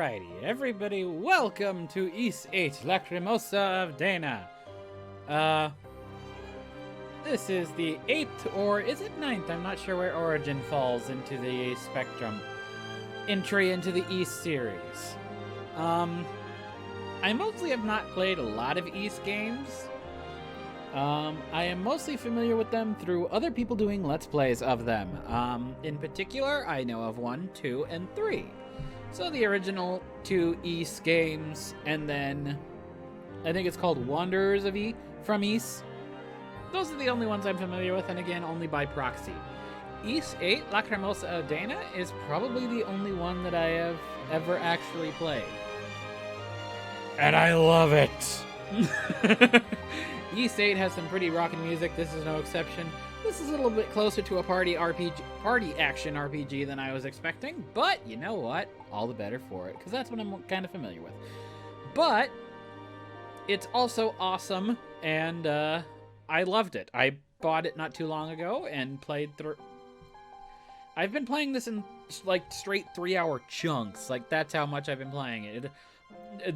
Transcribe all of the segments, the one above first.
Alrighty, everybody, welcome to VIII, Lacrimosa of Dana. This is the 8th, or is it 9th? I'm not sure where Origin falls into the spectrum. Entry into the East series. I mostly have not played a lot of East games. I am mostly familiar with them through other people doing Let's Plays of them. In particular, I know of 1, 2, and 3. So the original 2 East games, and then I think it's called Wanderers of from East. Those are the only ones I'm familiar with, and again, only by proxy. VIII, Lacrimosa of Dana is probably the only one that I have ever actually played. And I love it! VIII has some pretty rockin' music, this is no exception. This is a little bit closer to a party action RPG than I was expecting, but you know what? All the better for it, because that's what I'm kind of familiar with. But it's also awesome, and I loved it. I bought it not too long ago and played through. I've been playing this in like straight 3-hour chunks. Like that's how much I've been playing it.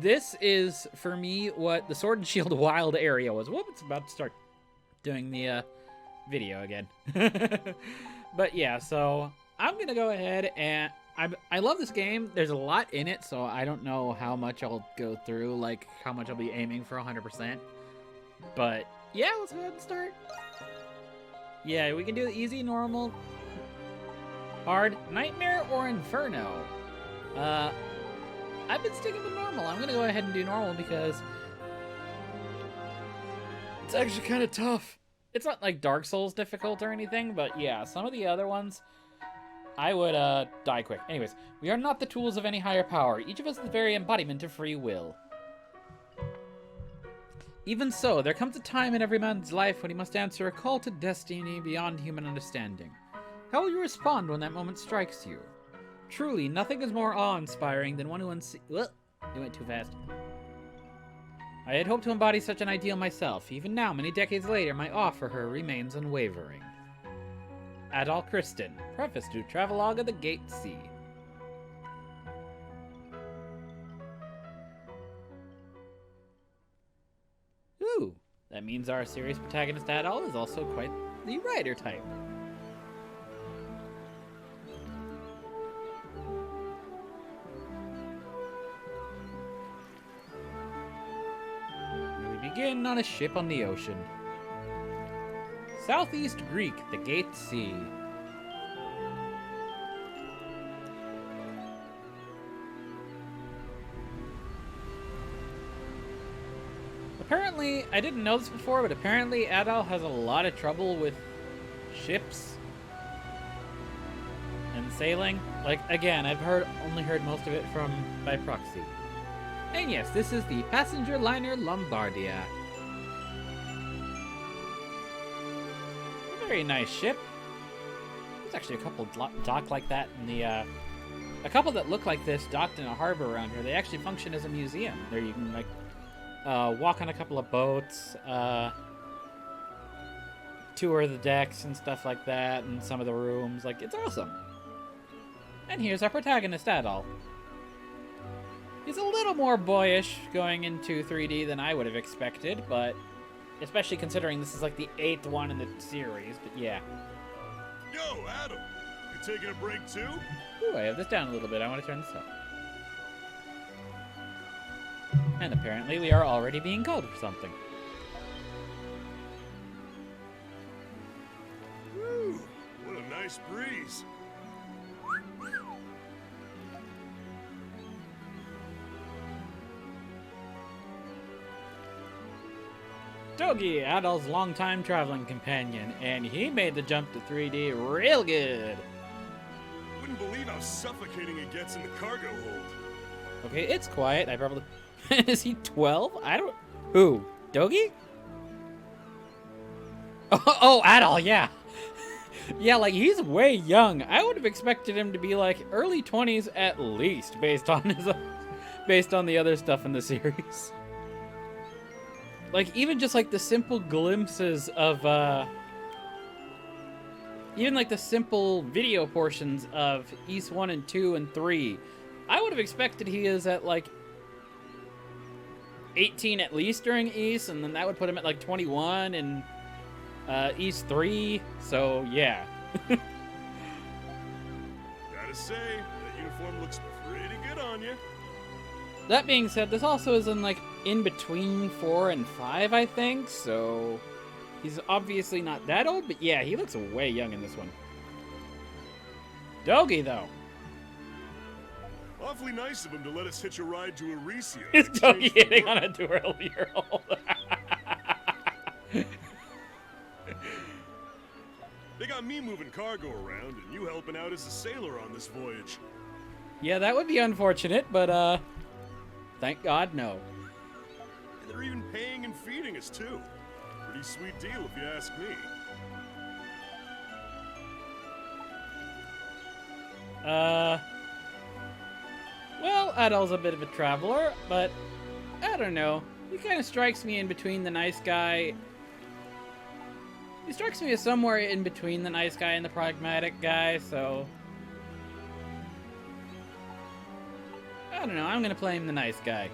This is for me what the Sword and Shield Wild area was. Whoop! It's about to start doing the video again. But yeah, so I'm gonna go ahead and I love this game. There's a lot in it, so I don't know how much I'll go through, like how much I'll be aiming for 100%. But yeah, let's go ahead and start. Yeah, we can do easy, normal, hard, nightmare, or inferno. I've been sticking with normal. I'm gonna go ahead and do normal because it's actually kind of tough. It's not like Dark Souls difficult or anything, but yeah, some of the other ones, I would die quick. Anyways, we are not the tools of any higher power. Each of us is the very embodiment of free will. Even so, there comes a time in every man's life when he must answer a call to destiny beyond human understanding. How will you respond when that moment strikes you? Truly, nothing is more awe-inspiring than one who you went too fast. I had hoped to embody such an ideal myself. Even now, many decades later, my awe for her remains unwavering. Adol Kristen, Preface to Travelogue of the VIII. Ooh, that means our series protagonist Adol is also quite the writer type. Begin on a ship on the ocean. Southeast Greek, the VIII. Apparently, I didn't know this before, but apparently Adol has a lot of trouble with ships and sailing. Like, again, I've only heard most of it by proxy. And yes, this is the passenger liner Lombardia. A very nice ship. There's actually a couple docked like that in the, a couple that look like this docked in a harbor around here. They actually function as a museum. There you can, like, walk on a couple of boats, tour the decks and stuff like that, and some of the rooms. Like, it's awesome. And here's our protagonist, Adol. He's a little more boyish going into 3D than I would have expected, but especially considering this is like the 8th one in the series, but yeah. Yo, Adam, you taking a break too? Ooh, I have this down a little bit. I want to turn this up. And apparently we are already being called for something. Woo, what a nice breeze. Dogi, Adol's longtime traveling companion, and he made the jump to 3D real good. Wouldn't believe how suffocating it gets in the cargo hold. Okay, it's quiet. I probably... Is he 12? I don't... Who? Dogi? Oh, Adol, yeah. Yeah, like, he's way young. I would have expected him to be, like, early 20s at least, based on the other stuff in the series. Like, even just, like, the simple glimpses of, even, like, the simple video portions of East 1 and 2 and 3 I would have expected he is at, like, 18 at least during East, and then that would put him at, like, 21 in East 3. So, yeah. Gotta say, that uniform looks pretty good on you. That being said, this also is in, like, in between 4 and 5, I think, so he's obviously not that old, but yeah, he looks way young in this one. Doggy, though. Awfully nice of him to let us hitch a ride to Aricia. Is Doggy hitting on a 12-year-old? They got me moving cargo around, and you helping out as a sailor on this voyage. Yeah, that would be unfortunate, but, thank God, no. And they're even paying and feeding us, too. Pretty sweet deal, if you ask me. Well, Adol's a bit of a traveler, but I don't know. He kind of strikes me in between the nice guy. He strikes me as somewhere in between the nice guy and the pragmatic guy, so I don't know. I'm gonna play him the nice guy.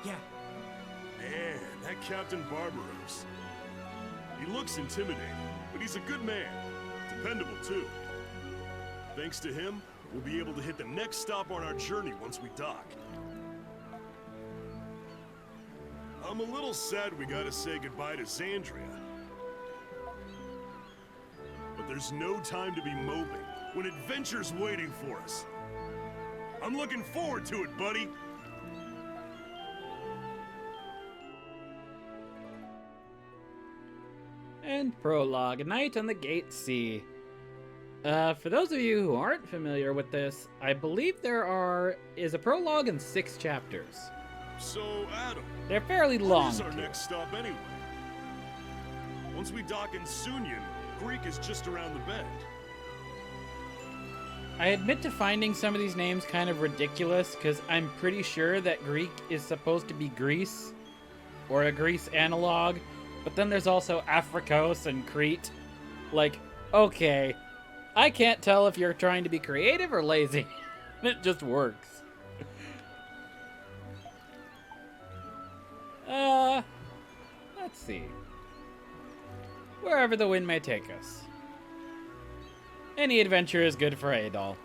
Yeah. Man, that Captain Barbaros. He looks intimidating, but he's a good man. Dependable, too. Thanks to him, we'll be able to hit the next stop on our journey once we dock. I'm a little sad we gotta say goodbye to Xandria. But there's no time to be moping when adventure's waiting for us. I'm looking forward to it, buddy. And prologue, A Night on the Gate Sea. For those of you who aren't familiar with this, I believe there is a prologue and 6 chapters. So, Adam, They're fairly long. where's our next stop anyway? Once we dock in Sunyan, Greek is just around the bend. I admit to finding some of these names kind of ridiculous, because I'm pretty sure that Greek is supposed to be Greece, or a Greece analog, but then there's also Africos and Crete. Like, okay, I can't tell if you're trying to be creative or lazy. It just works. Let's see. Wherever the wind may take us. Any adventure is good for Adol.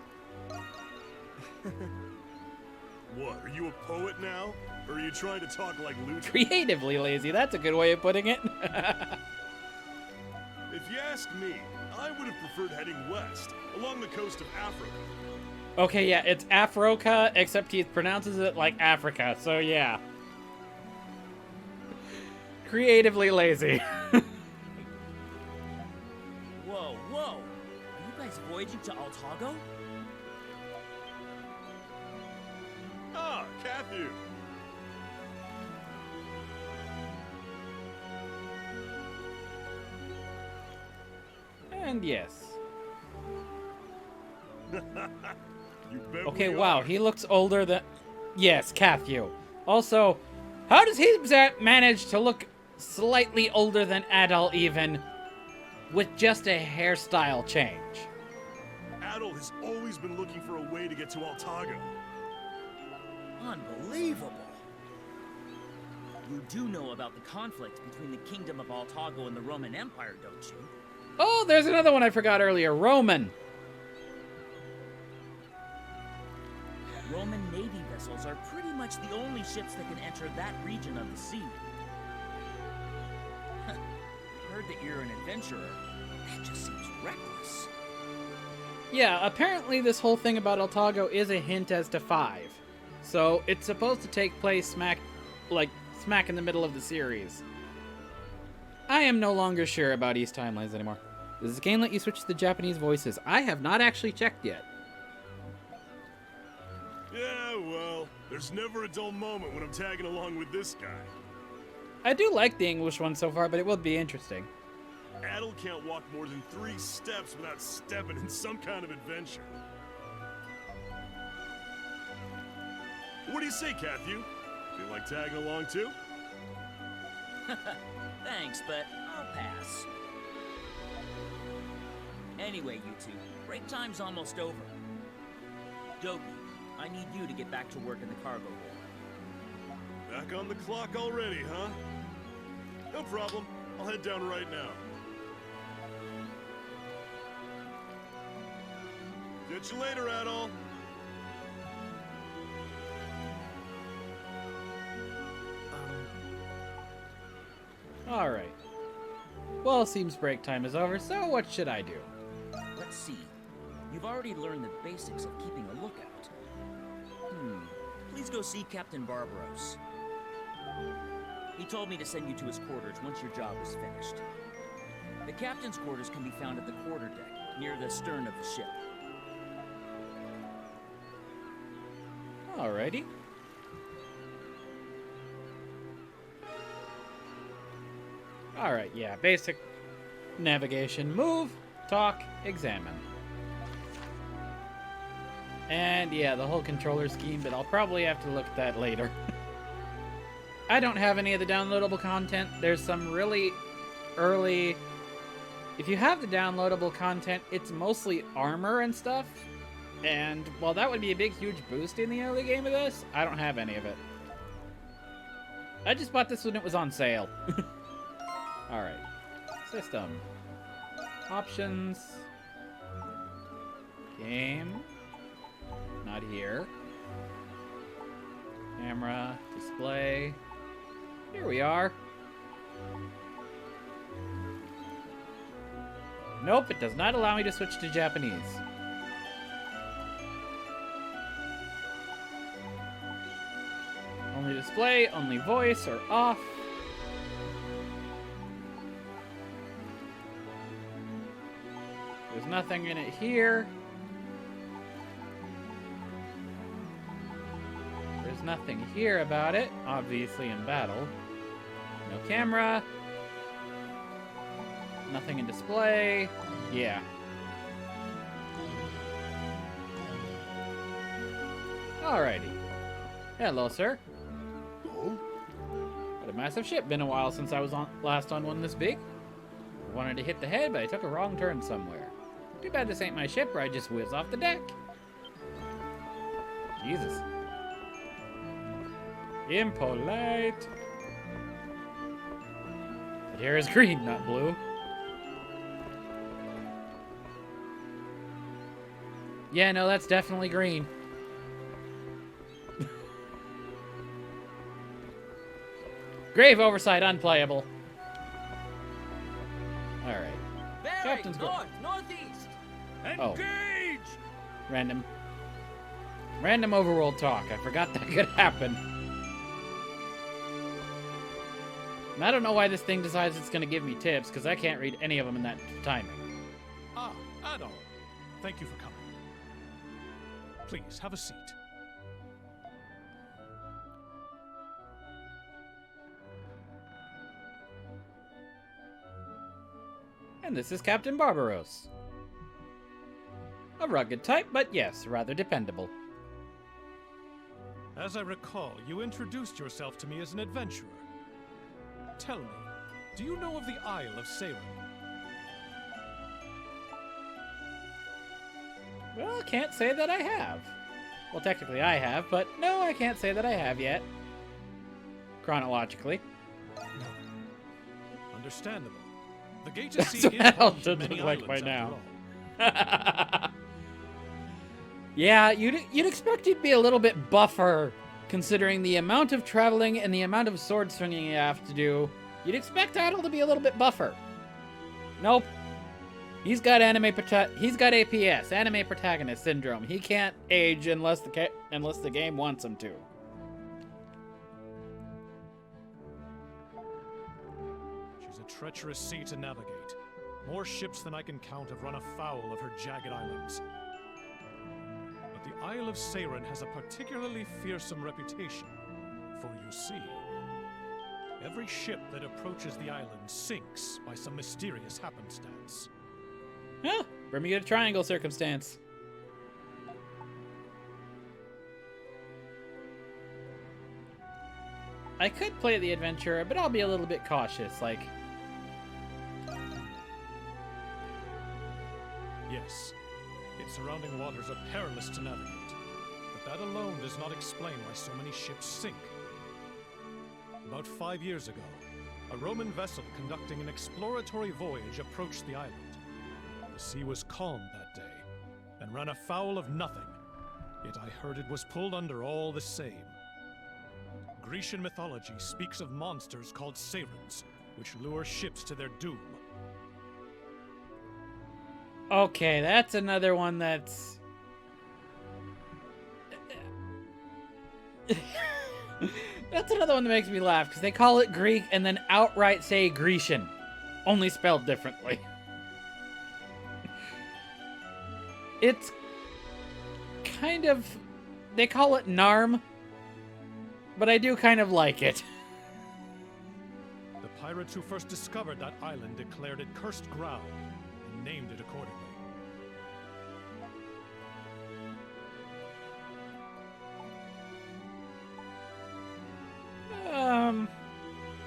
What, are you a poet now? Or are you trying to talk like Luther? Creatively lazy, that's a good way of putting it. If you ask me, I would have preferred heading west, along the coast of Africa. Okay, yeah, it's Africa, except he pronounces it like Africa, so yeah. Creatively lazy. Whoa, whoa! Are you guys voyaging to Altago? Ah, Cathu! And yes. You bet Okay, we wow, are. he looks older than... Yes, Cathu. Also, how does he manage to look slightly older than Adol even, with just a hairstyle change? Adol has always been looking for a way to get to Altago. Unbelievable! You do know about the conflict between the Kingdom of Altago and the Roman Empire, don't you? Oh, there's another one I forgot earlier. Roman. Roman Navy vessels are pretty much the only ships that can enter that region of the sea. Heard that you're an adventurer. That just seems reckless. Yeah, apparently this whole thing about Altago is a hint as to 5. So it's supposed to take place smack in the middle of the series. I am no longer sure about East timelines anymore. Does this game let you switch to the Japanese voices? I have not actually checked yet. Yeah, well, there's never a dull moment when I'm tagging along with this guy. I do like the English one so far, but it will be interesting. Adol can't walk more than 3 steps without stepping in some kind of adventure. What do you say, Cathu? Feel like tagging along too? Thanks, but I'll pass. Anyway, you two, break time's almost over. Dogi, I need you to get back to work in the cargo hold. Back on the clock already, huh? No problem. I'll head down right now. Catch you later, Adol. Alright. Well, seems break time is over, so what should I do? Let's see. You've already learned the basics of keeping a lookout. Please go see Captain Barbaros. He told me to send you to his quarters once your job is finished. The captain's quarters can be found at the quarterdeck, near the stern of the ship. Alrighty. Alright, yeah, basic navigation. Move, talk, examine. And yeah, the whole controller scheme, but I'll probably have to look at that later. I don't have any of the downloadable content. There's some really early... If you have the downloadable content, it's mostly armor and stuff. And while that would be a big, huge boost in the early game of this, I don't have any of it. I just bought this when it was on sale. Alright. System. Options. Game. Not here. Camera. Display. Here we are. Nope, it does not allow me to switch to Japanese. Only display, only voice, or off. There's nothing in it here. There's nothing here about it, obviously in battle. No camera. Nothing in display. Yeah. Alrighty. Hello, sir. Oh? What a massive ship. Been a while since I was last on one this big. I wanted to hit the head, but I took a wrong turn somewhere. Too bad this ain't my ship or I just whiz off the deck. Jesus. Impolite. But here is green, not blue. Yeah, no, that's definitely green. Grave oversight, unplayable. Alright. Captain's northeast! Oh. Engage! Random overworld talk. I forgot that could happen. And I don't know why this thing decides it's going to give me tips, because I can't read any of them in that timing. Ah, Adol. Thank you for coming. Please, have a seat. And this is Captain Barbaros. A rugged type, but yes, rather dependable. As I recall, you introduced yourself to me as an adventurer. Tell me, do you know of the Isle of Seiren? Well, can't say that I have. Well, technically I have, but no, I can't say that I have yet. Chronologically. No. Understandable. The Gate of Sea That's is what home it to should many look like islands by now. after all. Yeah, you'd expect he'd be a little bit buffer, considering the amount of traveling and the amount of sword swinging you have to do. You'd expect Adol to be a little bit buffer. Nope. He's got APS, anime protagonist syndrome. He can't age unless the game wants him to. She's a treacherous sea to navigate. More ships than I can count have run afoul of her jagged islands. But the Isle of Seiren has a particularly fearsome reputation. For you see, every ship that approaches the island sinks by some mysterious happenstance. Huh, Bermuda Triangle circumstance. I could play the adventurer, but I'll be a little bit cautious, like... Yes, its surrounding waters are perilous to navigate. that alone does not explain why so many ships sink. About 5 years ago, a Roman vessel conducting an exploratory voyage approached the island. The sea was calm that day, and ran afoul of nothing. Yet I heard it was pulled under all the same. Grecian mythology speaks of monsters called Sirens, which lure ships to their doom. Okay, that's another one that's... That's another one that makes me laugh, because they call it Greek and then outright say Grecian, only spelled differently. It's kind of... They call it Narm, but I do kind of like it. The pirates who first discovered that island declared it cursed ground and named it accordingly.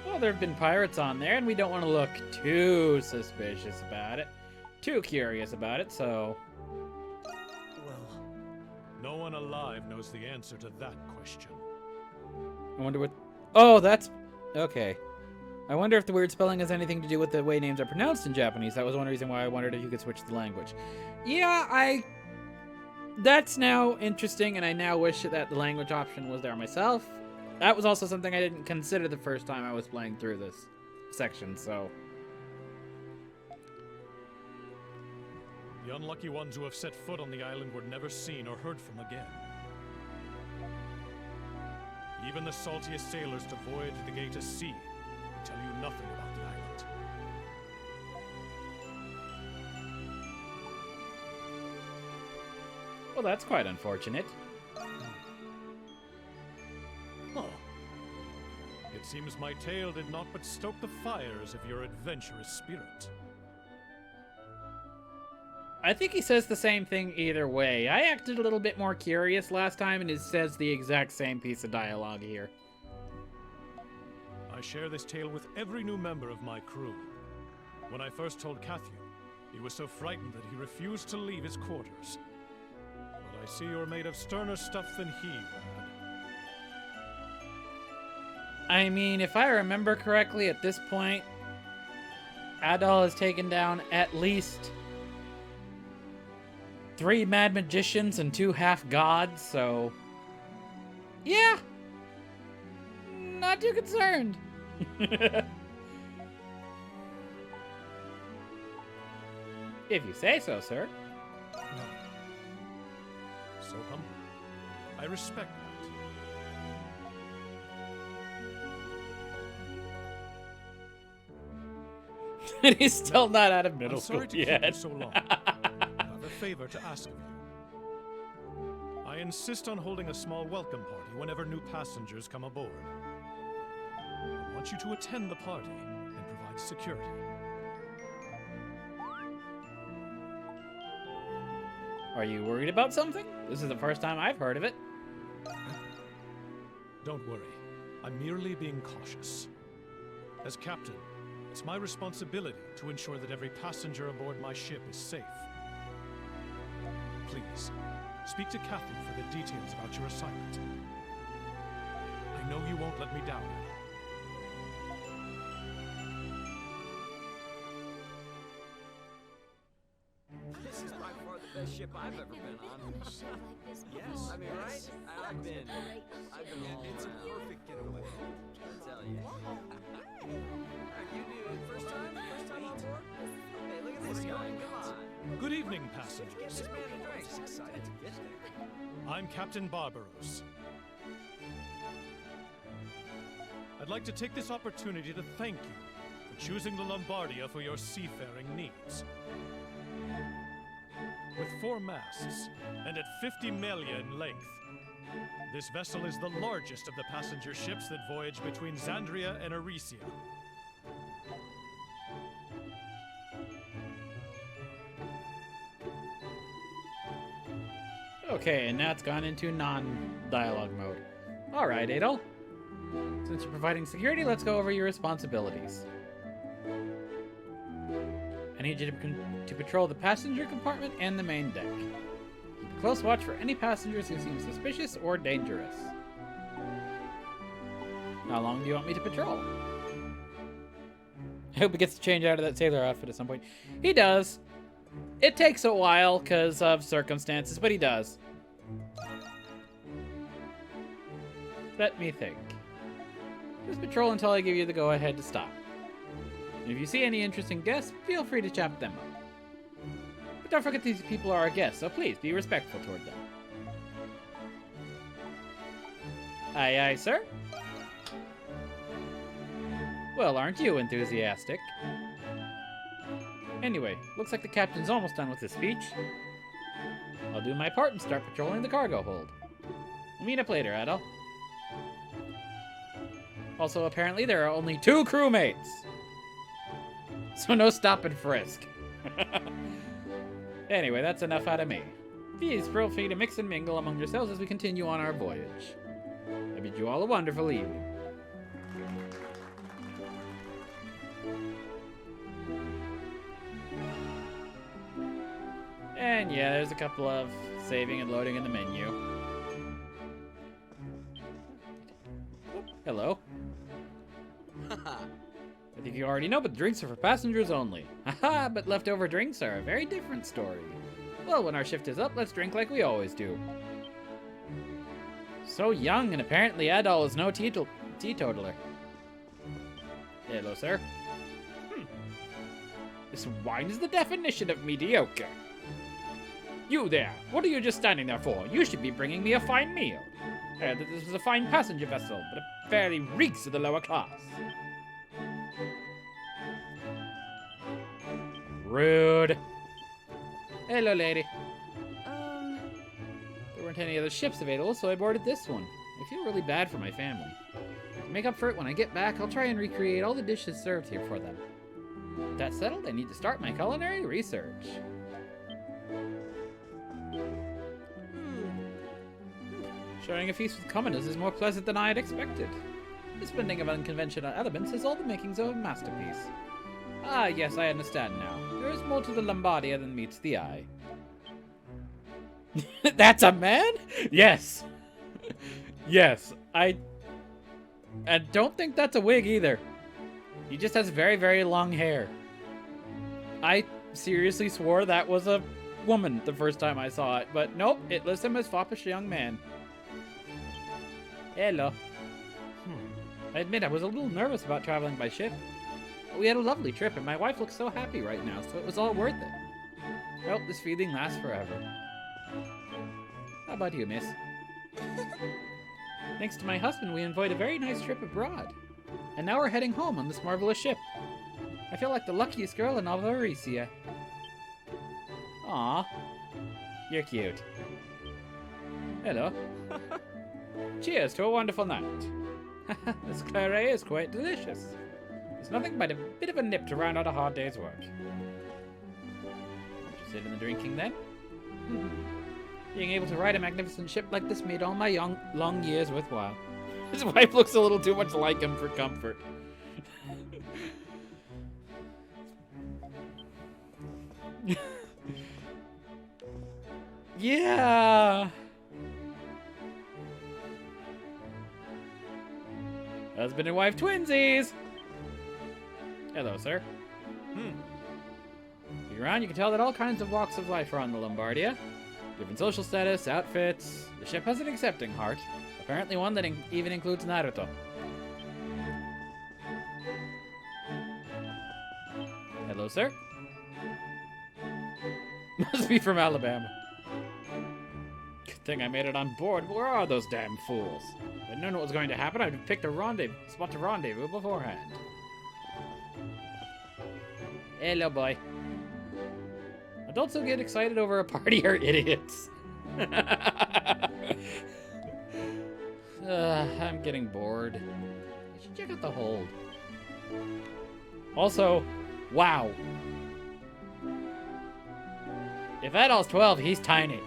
Well, there have been pirates on there, and we don't want to look too suspicious about it, too curious about it, so... Well, No one alive knows the answer to that question. I wonder what... Oh, that's... Okay. I wonder if the weird spelling has anything to do with the way names are pronounced in Japanese. That was one reason why I wondered if you could switch the language. Yeah, That's now interesting, and I now wish that the language option was there myself. That was also something I didn't consider the first time I was playing through this section, so... The unlucky ones who have set foot on the island were never seen or heard from again. Even the saltiest sailors to voyage the gate of sea tell you nothing about the island. Well, that's quite unfortunate. oh, It seems my tale did not but stoke the fires of your adventurous spirit. I think he says the same thing either way. I acted a little bit more curious last time, and it says the exact same piece of dialogue here. I share this tale with every new member of my crew. When I first told Cathy, he was so frightened that he refused to leave his quarters. But I see you're made of sterner stuff than he, lad. I mean, if I remember correctly, at this point, Adol has taken down at least 3 mad magicians and 2 half-gods, so... Yeah! Not too concerned. If you say so, sir. No. So humble. I respect that. And he's still not out of middle I'm school sorry to keep yet. you so long. I have a favor to ask of you. I insist on holding a small welcome party whenever new passengers come aboard. I want you to attend the party and provide security. Are you worried about something? This is the first time I've heard of it. Don't worry. I'm merely being cautious. As captain, it's my responsibility to ensure that every passenger aboard my ship is safe. Please, speak to Cathy for the details about your assignment. I know you won't let me down. This is by far the best ship I've ever been on. Yes, I mean, right? I've been all it's a perfect getaway. I tell you. You do it first time on board? Hey, look at this guy. Come on. Good evening, Get passengers. this man a drink. He's excited to get there. I'm Captain Barbaros. I'd like to take this opportunity to thank you for choosing the Lombardia for your seafaring needs. With 4 masts and at 50 millia in length, this vessel is the largest of the passenger ships that voyage between Xandria and Aricia. Okay, and now it's gone into non-dialogue mode. Alright, Adol. Since you're providing security, let's go over your responsibilities. I need you to patrol the passenger compartment and the main deck. Keep a close watch for any passengers who seem suspicious or dangerous. How long do you want me to patrol? I hope he gets to change out of that sailor outfit at some point. He does. It takes a while because of circumstances, but he does. Let me think. Just patrol until I give you the go-ahead to stop. And if you see any interesting guests, feel free to chop them up. But don't forget these people are our guests, so please be respectful toward them. Aye, aye, sir. Well, aren't you enthusiastic? Anyway, looks like the captain's almost done with his speech. I'll do my part and start patrolling the cargo hold. We'll meet up later, Adol. Also, apparently there are only 2 crewmates. So no stop and frisk. Anyway, that's enough out of me. Please feel free to mix and mingle among yourselves as we continue on our voyage. I bid you all a wonderful evening. And yeah, there's a couple of saving and loading in the menu. Oh, hello. I think you already know, but the drinks are for passengers only. Haha, but leftover drinks are a very different story. Well, when our shift is up, let's drink like we always do. So young, and apparently Adol is no teetotaler. Hello, sir. This wine is the definition of mediocre. You there, what are you just standing there for? You should be bringing me a fine meal. I heard that this was a fine passenger vessel, but it fairly reeks of the lower class. Rude. Hello, lady. There weren't any other ships available, so I boarded this one. I feel really bad for my family. To make up for it when I get back, I'll try and recreate all the dishes served here for them. With that settled, I need to start my culinary research. Sharing a feast with commoners is more pleasant than I had expected. This blending of unconventional elements has all the makings of a masterpiece. Ah, yes, I understand now. There is more to the Lombardia than meets the eye. That's a man? Yes. Yes, I don't think that's a wig either. He just has very, very long hair. I seriously swore that was a woman the first time I saw it, but nope, it lists him as foppish young man. Hello. I admit I was a little nervous about traveling by ship. But we had a lovely trip, and my wife looks so happy right now, so it was all worth it. I hope this feeling lasts forever. How about you, miss? Thanks to my husband, we enjoyed a very nice trip abroad. And now we're heading home on this marvelous ship. I feel like the luckiest girl in all of Aricia. Aw. You're cute. Hello. Cheers to a wonderful night. This claret is quite delicious. It's nothing but a bit of a nip to round out a hard day's work. Interested in the drinking, then? Being able to ride a magnificent ship like this made all my long years worthwhile. His wife looks a little too much like him for comfort. Yeah. Husband and wife twinsies. Hello, sir. If you're around, you can tell that all kinds of walks of life are on the Lombardia. Different social status, outfits. The ship has an accepting heart. Apparently one that even includes Naruto. Hello, sir. Must be from Alabama. Good thing I made it on board. Where are those damn fools? If I'd known what was going to happen, I'd have picked a spot to rendezvous beforehand. Hello, boy. Adults who get excited over a party are idiots. I'm getting bored. I should check out the hold. Also, wow. If Adol's 12, he's tiny.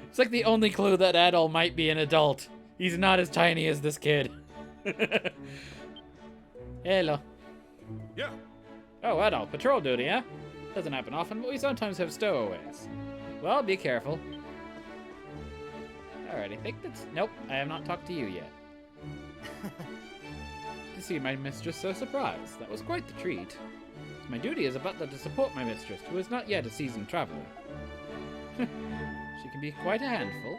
It's like the only clue that Adol might be an adult. He's not as tiny as this kid. Hello. Yeah. Oh, Adol, patrol duty, huh? Doesn't happen often, but we sometimes have stowaways. Well, be careful. Alright, I think that's... Nope, I have not talked to you yet. To see my mistress so surprised. That was quite the treat. It's my duty as a butler to support my mistress, who is not yet a seasoned traveler. She can be quite a handful.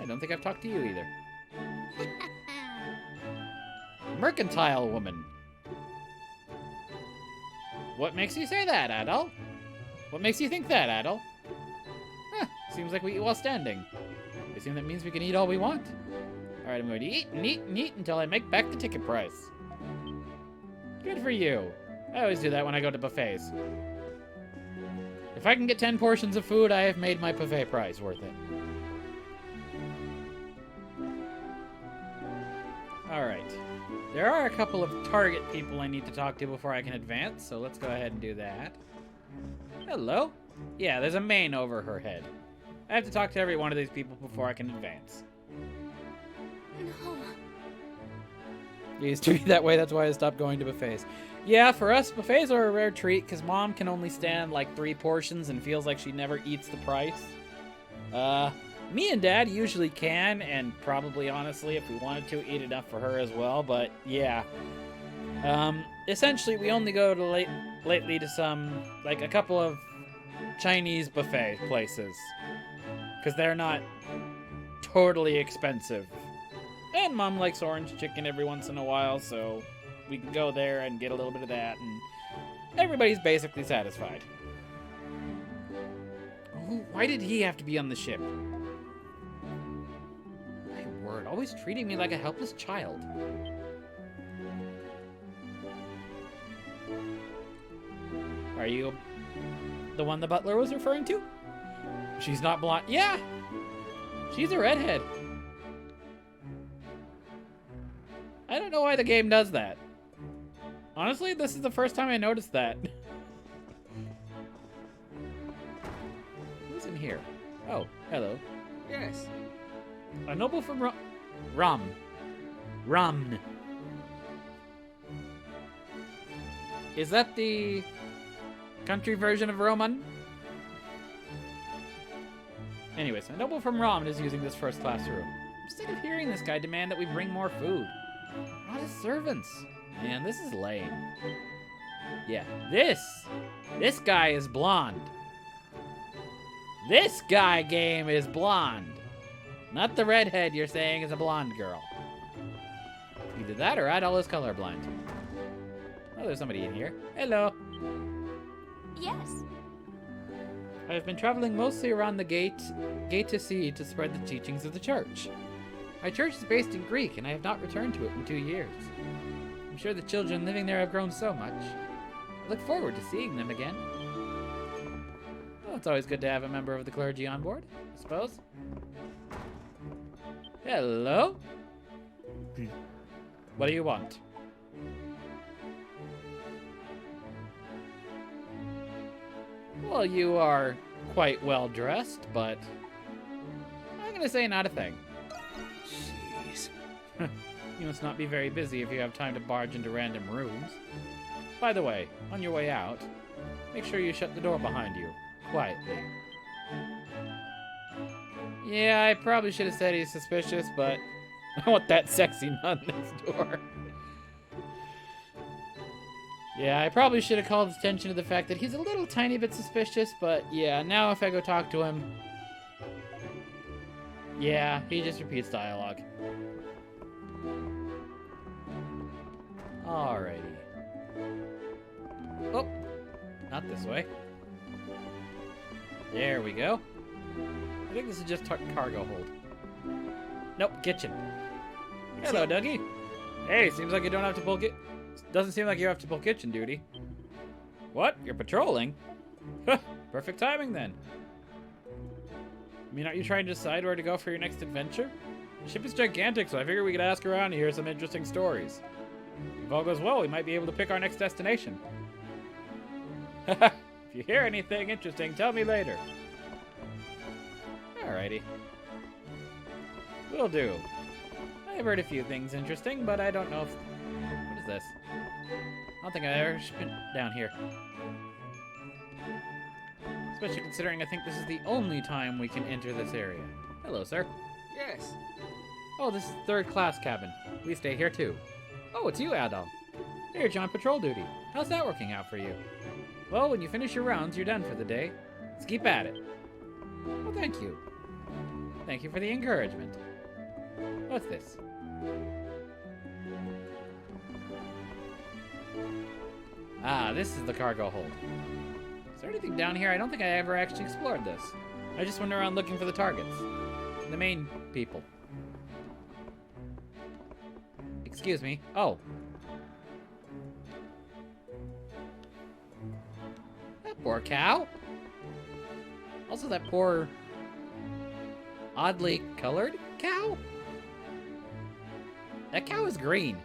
I don't think I've talked to you either. Mercantile woman. What makes you say that, Adol? What makes you think that, Adol? Huh, seems like we eat while standing. I assume that means we can eat all we want. Alright, I'm going to eat and eat and eat until I make back the ticket price. Good for you. I always do that when I go to buffets. If I can get 10 portions of food, I have made my buffet price worth it. Alright. There are a couple of target people I need to talk to before I can advance, so let's go ahead and do that. Hello? Yeah, there's a mane over her head. I have to talk to every one of these people before I can advance. No. It used to be that way, that's why I stopped going to buffets. Yeah, for us, buffets are a rare treat, because Mom can only stand like 3 portions and feels like she never eats the price. Me and Dad usually can, and probably, honestly, if we wanted to, eat enough for her as well, but yeah. Essentially, we only go to lately to some, like, a couple of Chinese buffet places, because they're not totally expensive. And Mom likes orange chicken every once in a while, so we can go there and get a little bit of that, and everybody's basically satisfied. Oh, why did he have to be on the ship? My word, always treating me like a helpless child. Are you the one the butler was referring to? She's not blonde. Yeah! She's a redhead. I don't know why the game does that. Honestly, this is the first time I noticed that. Who's in here? Oh, hello. Yes. A noble from Romn. Is that the country version of Roman? Anyways, a noble from Rom is using this first class room. I'm sick of hearing this guy demand that we bring more food. Not his servants. Man, this is lame. Yeah, this guy is blonde. This guy game is blonde. Not the redhead you're saying is a blonde girl. Either that or Adol is colorblind. Oh, there's somebody in here. Hello. Yes. I have been traveling mostly around the gate to sea to spread the teachings of the church. My church is based in Greek, and I have not returned to it in 2 years. I'm sure the children living there have grown so much. I look forward to seeing them again. Well, it's always good to have a member of the clergy on board, I suppose. Hello? What do you want? Well, you are quite well dressed, but I'm gonna say not a thing. Jeez. You must not be very busy if you have time to barge into random rooms. By the way, on your way out, make sure you shut the door behind you, quietly. Yeah, I probably should have said he's suspicious, but I want that sexy nun next door. Yeah, I probably should have called attention to the fact that he's a little tiny bit suspicious, but yeah, now if I go talk to him... Yeah, he just repeats dialogue. Alrighty. Oh, not this way. There we go. I think this is just cargo hold. Nope, kitchen. Hello, Dougie. Hey, seems like you don't have to pull doesn't seem like you have to pull kitchen duty. What? You're patrolling? Perfect timing then. I mean, aren't you trying to decide where to go for your next adventure? The ship is gigantic, so I figure we could ask around and hear some interesting stories. If all goes well, we might be able to pick our next destination. If you hear anything interesting, tell me later. Alrighty. Will do. I've heard a few things interesting, but I don't know if... What is this? I don't think I've ever been down here. Especially considering I think this is the only time we can enter this area. Hello, sir. Yes. Oh, this is third class cabin. We stay here too. Oh, it's you, Adam. Hey, you're on patrol duty. How's that working out for you? Well, when you finish your rounds, you're done for the day. Let's keep at it. Well, thank you. Thank you for the encouragement. What's this? Ah, this is the cargo hold. Is there anything down here? I don't think I ever actually explored this. I just went around looking for the targets. The main people. Excuse me. Oh. That poor cow. Also that poor, oddly colored cow. That cow is green.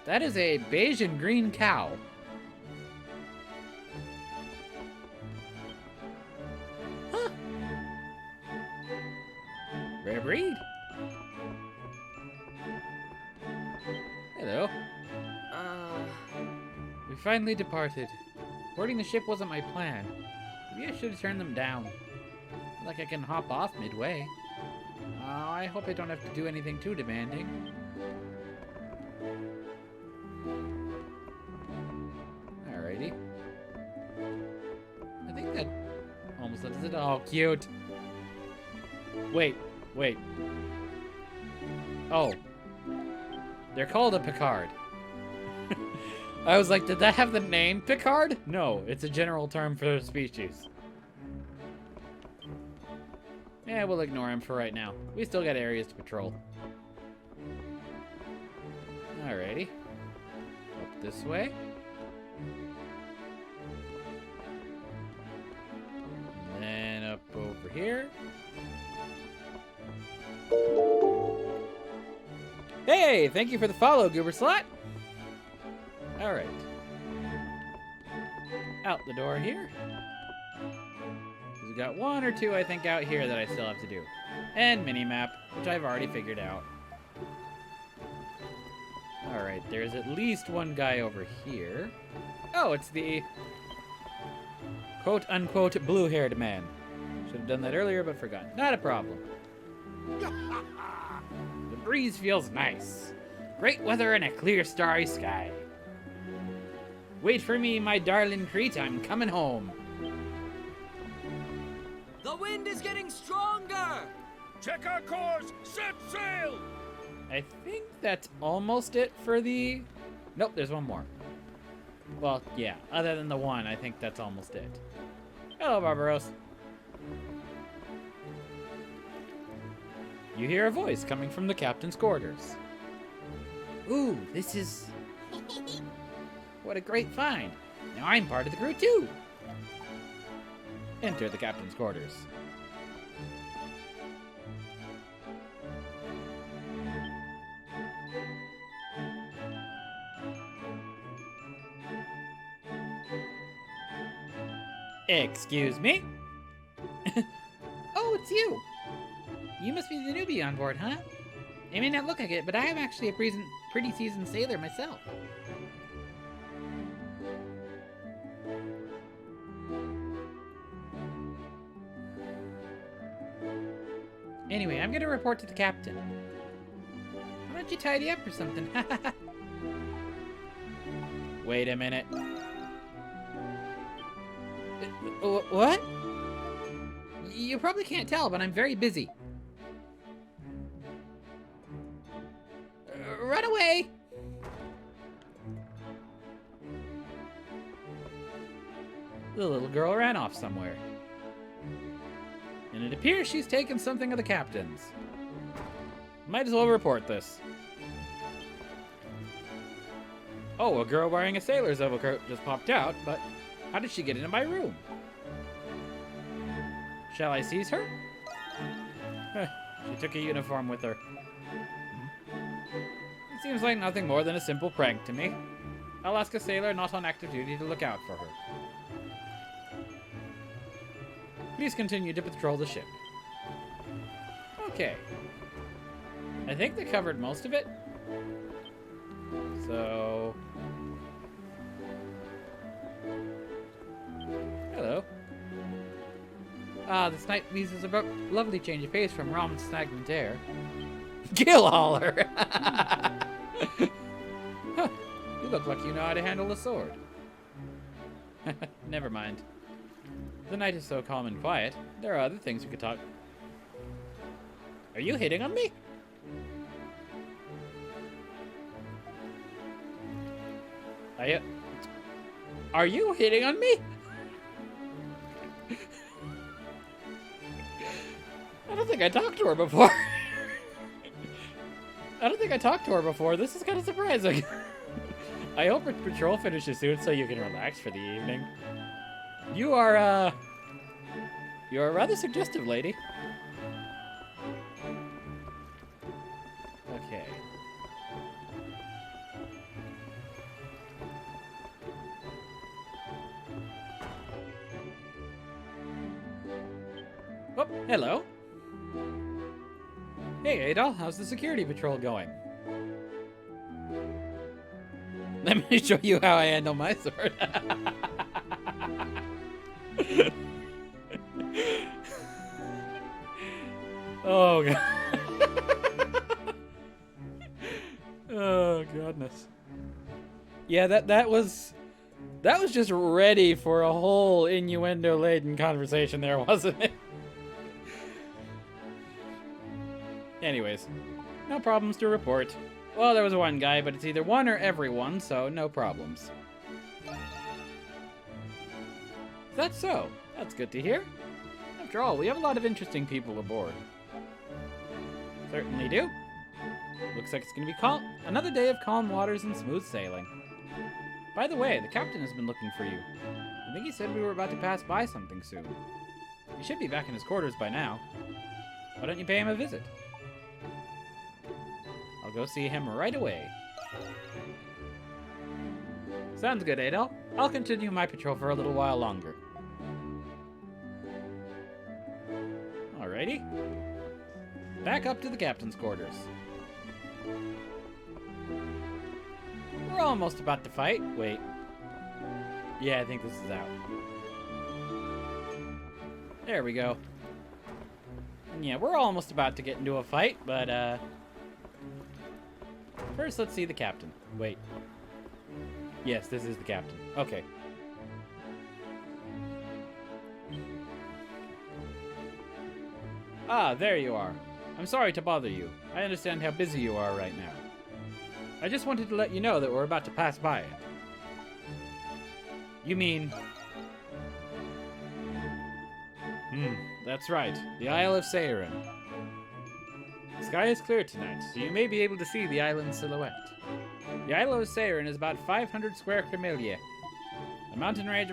That is a beige and green cow. Huh. Rare breed. Hello. We finally departed. Boarding the ship wasn't my plan. Maybe I should have turned them down. Like I can hop off midway. I hope I don't have to do anything too demanding. Alrighty. I think that almost does it. Oh, cute. Wait. Oh. They're called a Picard. I was like, did that have the name Picard? No, it's a general term for the species. Yeah, we'll ignore him for right now. We still got areas to patrol. Alrighty. Up this way. And then up over here. Hey, thank you for the follow, Goober Slot. Alright. Out the door here. We've got one or two, I think, out here that I still have to do. And mini-map, which I've already figured out. Alright, there's at least one guy over here. Oh, it's the quote-unquote blue-haired man. Should have done that earlier, but forgot. Not a problem. The breeze feels nice. Great weather and a clear, starry sky. Wait for me, my darling Crete, I'm coming home. The wind is getting stronger! Check our course! Set sail! I think that's almost it for the... Nope, there's one more. Well, yeah, other than the one, I think that's almost it. Hello, Barbaros. You hear a voice coming from the captain's quarters. Ooh, this is... What a great find. Now I'm part of the crew, too. Enter the captain's quarters. Excuse me? Oh, it's you. You must be the newbie on board, huh? I may not look like it, but I am actually a pretty seasoned sailor myself. Anyway, I'm gonna report to the captain. Why don't you tidy up or something? Wait a minute. What? You probably can't tell, but I'm very busy. Run away! The little girl ran off somewhere. And it appears she's taken something of the captain's. Might as well report this. Oh, a girl wearing a sailor's overcoat just popped out, but how did she get into my room? Shall I seize her? She took a uniform with her. It seems like nothing more than a simple prank to me. I'll ask a sailor not on active duty to look out for her. Please continue to patrol the ship. Okay. I think they covered most of it. So... Ah, this night is a lovely change of pace from Rom's stagnant air. Gill hauler! Huh, you look like you know how to handle a sword. Never mind. The night is so calm and quiet. There are other things we could talk. Are you hitting on me? Are you hitting on me? I don't think I talked to her before. I don't think I talked to her before. This is kind of surprising. I hope her patrol finishes soon so you can relax for the evening. You're a rather suggestive lady. Okay. Oh, hello. Hey, Adol, how's the security patrol going? Let me show you how I handle my sword. Oh, God. Oh, goodness. Yeah, that was just ready for a whole innuendo-laden conversation there, wasn't it? Anyways, no problems to report. Well, there was one guy, but it's either one or everyone, so no problems. Is that so? That's good to hear. After all, we have a lot of interesting people aboard. Certainly do. Looks like it's going to be another day of calm waters and smooth sailing. By the way, the captain has been looking for you. I think he said we were about to pass by something soon. He should be back in his quarters by now. Why don't you pay him a visit? I'll go see him right away. Sounds good, Adel. I'll continue my patrol for a little while longer. Alrighty. Back up to the captain's quarters. We're almost about to fight. Wait. Yeah, I think this is out. There we go. Yeah, we're almost about to get into a fight, but, first, let's see the captain. Wait. Yes, this is the captain. Okay. Ah, there you are. I'm sorry to bother you. I understand how busy you are right now. I just wanted to let you know that we're about to pass by it. You mean... that's right. The Isle of Seiren. The sky is clear tonight, so you may be able to see the island's silhouette. The Isle of Seiren is about 500 square kilometer. A mountain range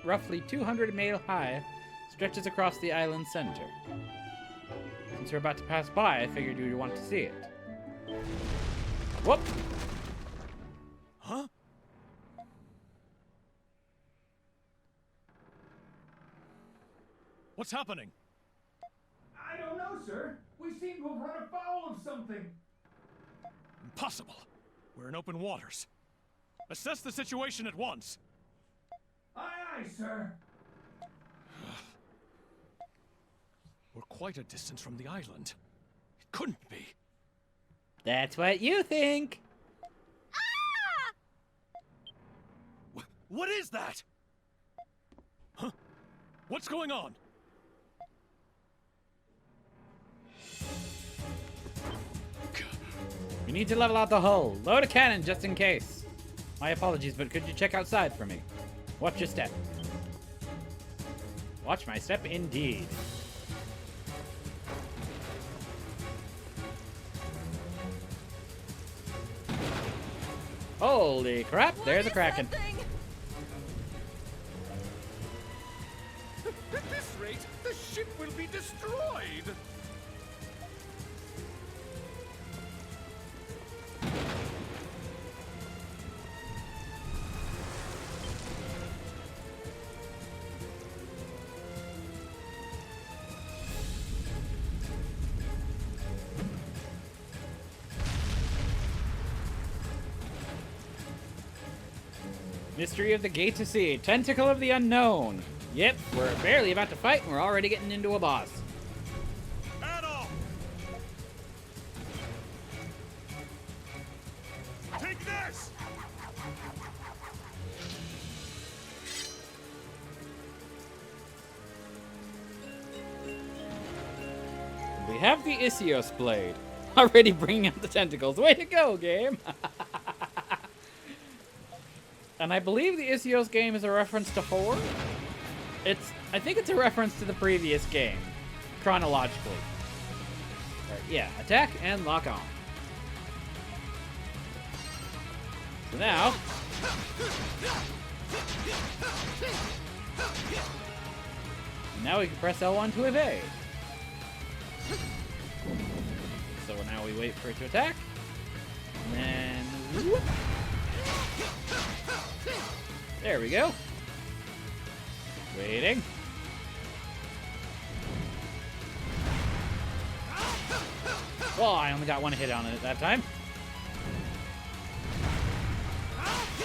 roughly 200 miles high stretches across the island's center. Since we're about to pass by, I figured you'd want to see it. Whoop! Huh? What's happening? I don't know, sir. We seem to have run afoul of something. Impossible. We're in open waters. Assess the situation at once. Aye, aye, sir. We're quite a distance from the island. It couldn't be. That's what you think. What is that? Huh? What's going on? We need to level out the hull. Load a cannon just in case. My apologies, but could you check outside for me? Watch your step. Watch my step indeed. Holy crap, there's a kraken. At this rate, the ship will be destroyed. Mystery of the Gate to Sea. Tentacle of the Unknown. Yep, we're barely about to fight and we're already getting into a boss. Adolf! Take this! We have the Isios blade. Already bringing out the tentacles. Way to go, game! And I believe the Isios game is a reference to 4. I think it's a reference to the previous game, chronologically. Right, yeah, attack and lock on. So now... Now we can press L1 to evade. So now we wait for it to attack. And then... whoop. There we go. Waiting. Well, I only got one hit on it at that time.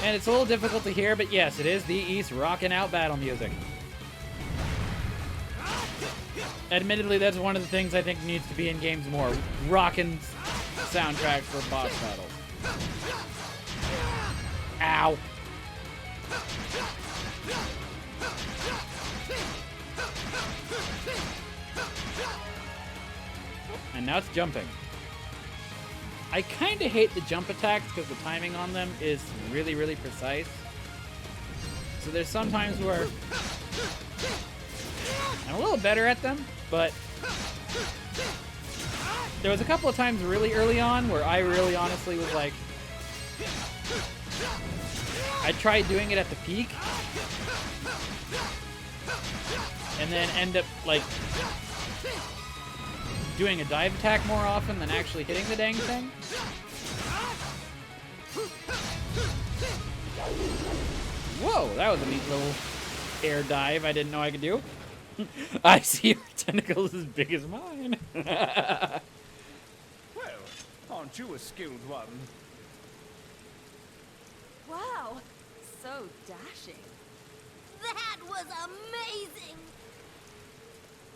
And it's a little difficult to hear, but yes, it is the East rocking out battle music. Admittedly, that's one of the things I think needs to be in games more. Rockin' soundtracks for boss battles. Ow. And now it's jumping. I kind of hate the jump attacks because the timing on them is really, really precise. So there's some times where I'm a little better at them, but there was a couple of times really early on where I really honestly was like, I tried doing it at the peak and then end up like doing a dive attack more often than actually hitting the dang thing. Whoa, that was a neat little air dive I didn't know I could do. I see your tentacles as big as mine. Well, aren't you a skilled one? Wow, so dashing. That was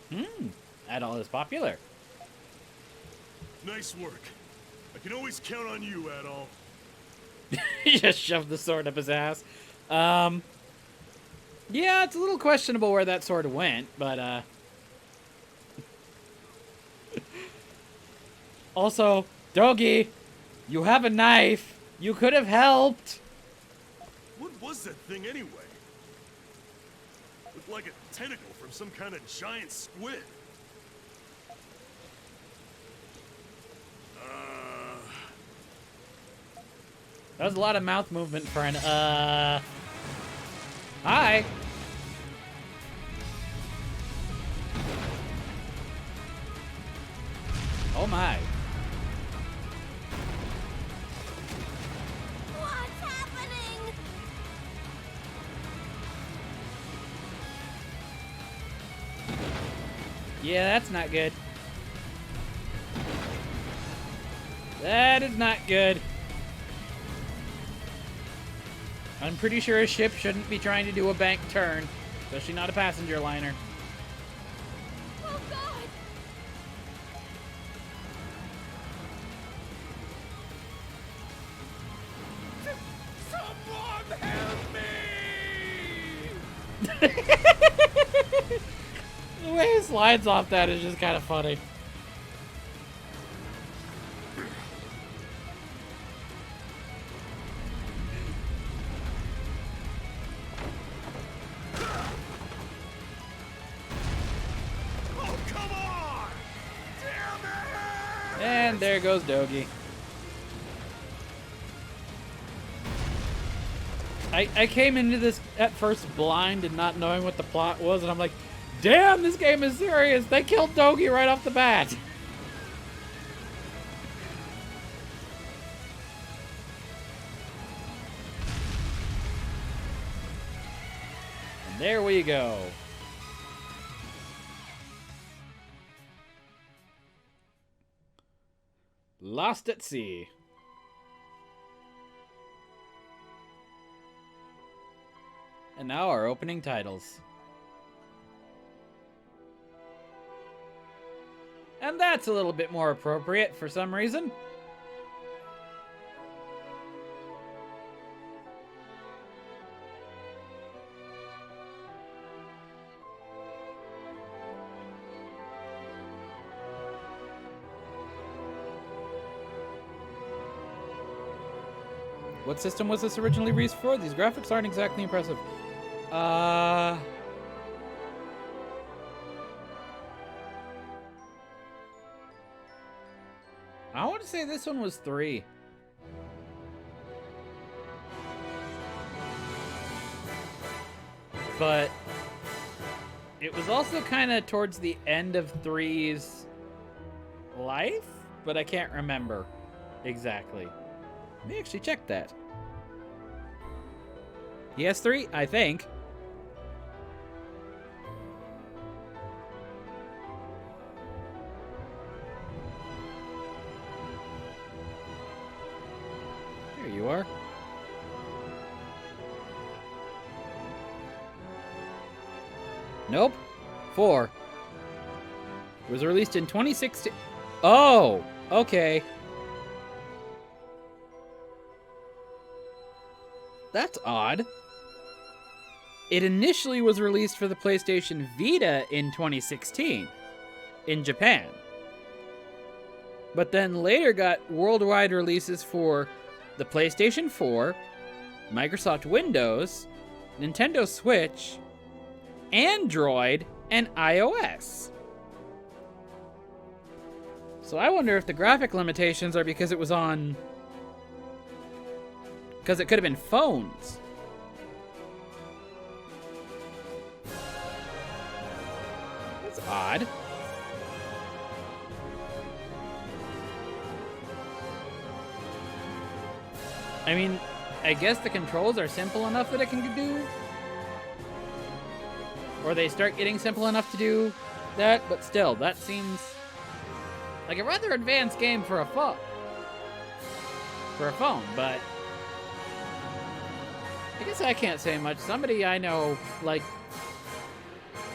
amazing! That all is popular. Nice work. I can always count on you, Adolf. He just shoved the sword up his ass. Yeah, it's a little questionable where that sword went, but, Also, Doggy, you have a knife. You could have helped. What was that thing anyway? Looked like a tentacle from some kind of giant squid. That was a lot of mouth movement for an, Hi. Oh my. What's happening? Yeah, that's not good. That is not good. I'm pretty sure a ship shouldn't be trying to do a bank turn, especially not a passenger liner. Oh God! Someone help me! The way it slides off that is just kind of funny. Oh, come on! Damn it! And there goes Dogi. I came into this at first blind and not knowing what the plot was, and I'm like, damn, this game is serious. They killed Dogi right off the bat. And there we go. Lost at Sea. And now our opening titles. And that's a little bit more appropriate for some reason. What system was this originally released for? These graphics aren't exactly impressive. I want to say this one was 3. But it was also kind of towards the end of 3's life, but I can't remember exactly. Let me actually check that. PS3, I think. Here you are. Nope. 4. It was released in 2016. Oh, okay. That's odd. It initially was released for the PlayStation Vita in 2016 in Japan. But then later got worldwide releases for the PlayStation 4, Microsoft Windows, Nintendo Switch, Android, and iOS. So I wonder if the graphic limitations are because it was on... Because it could have been phones. That's odd. I mean, I guess the controls are simple enough that it can do. Or they start getting simple enough to do that, but still, that seems like a rather advanced game for a phone. But I guess I can't say much. Somebody I know, like,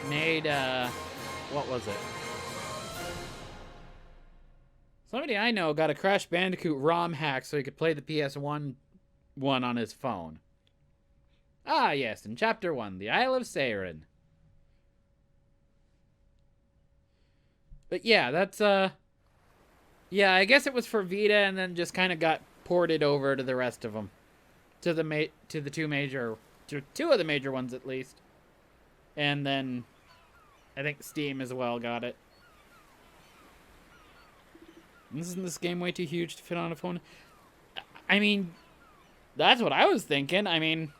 made, what was it? Somebody I know got a Crash Bandicoot ROM hack so he could play the PS1 one on his phone. Ah, yes, in Chapter 1, the Isle of Seiren. But yeah, that's, yeah, I guess it was for Vita and then just kind of got ported over to the rest of them. To two of the major ones at least. And then I think Steam as well got it. Isn't this game way too huge to fit on a phone? I mean, that's what I was thinking. I mean,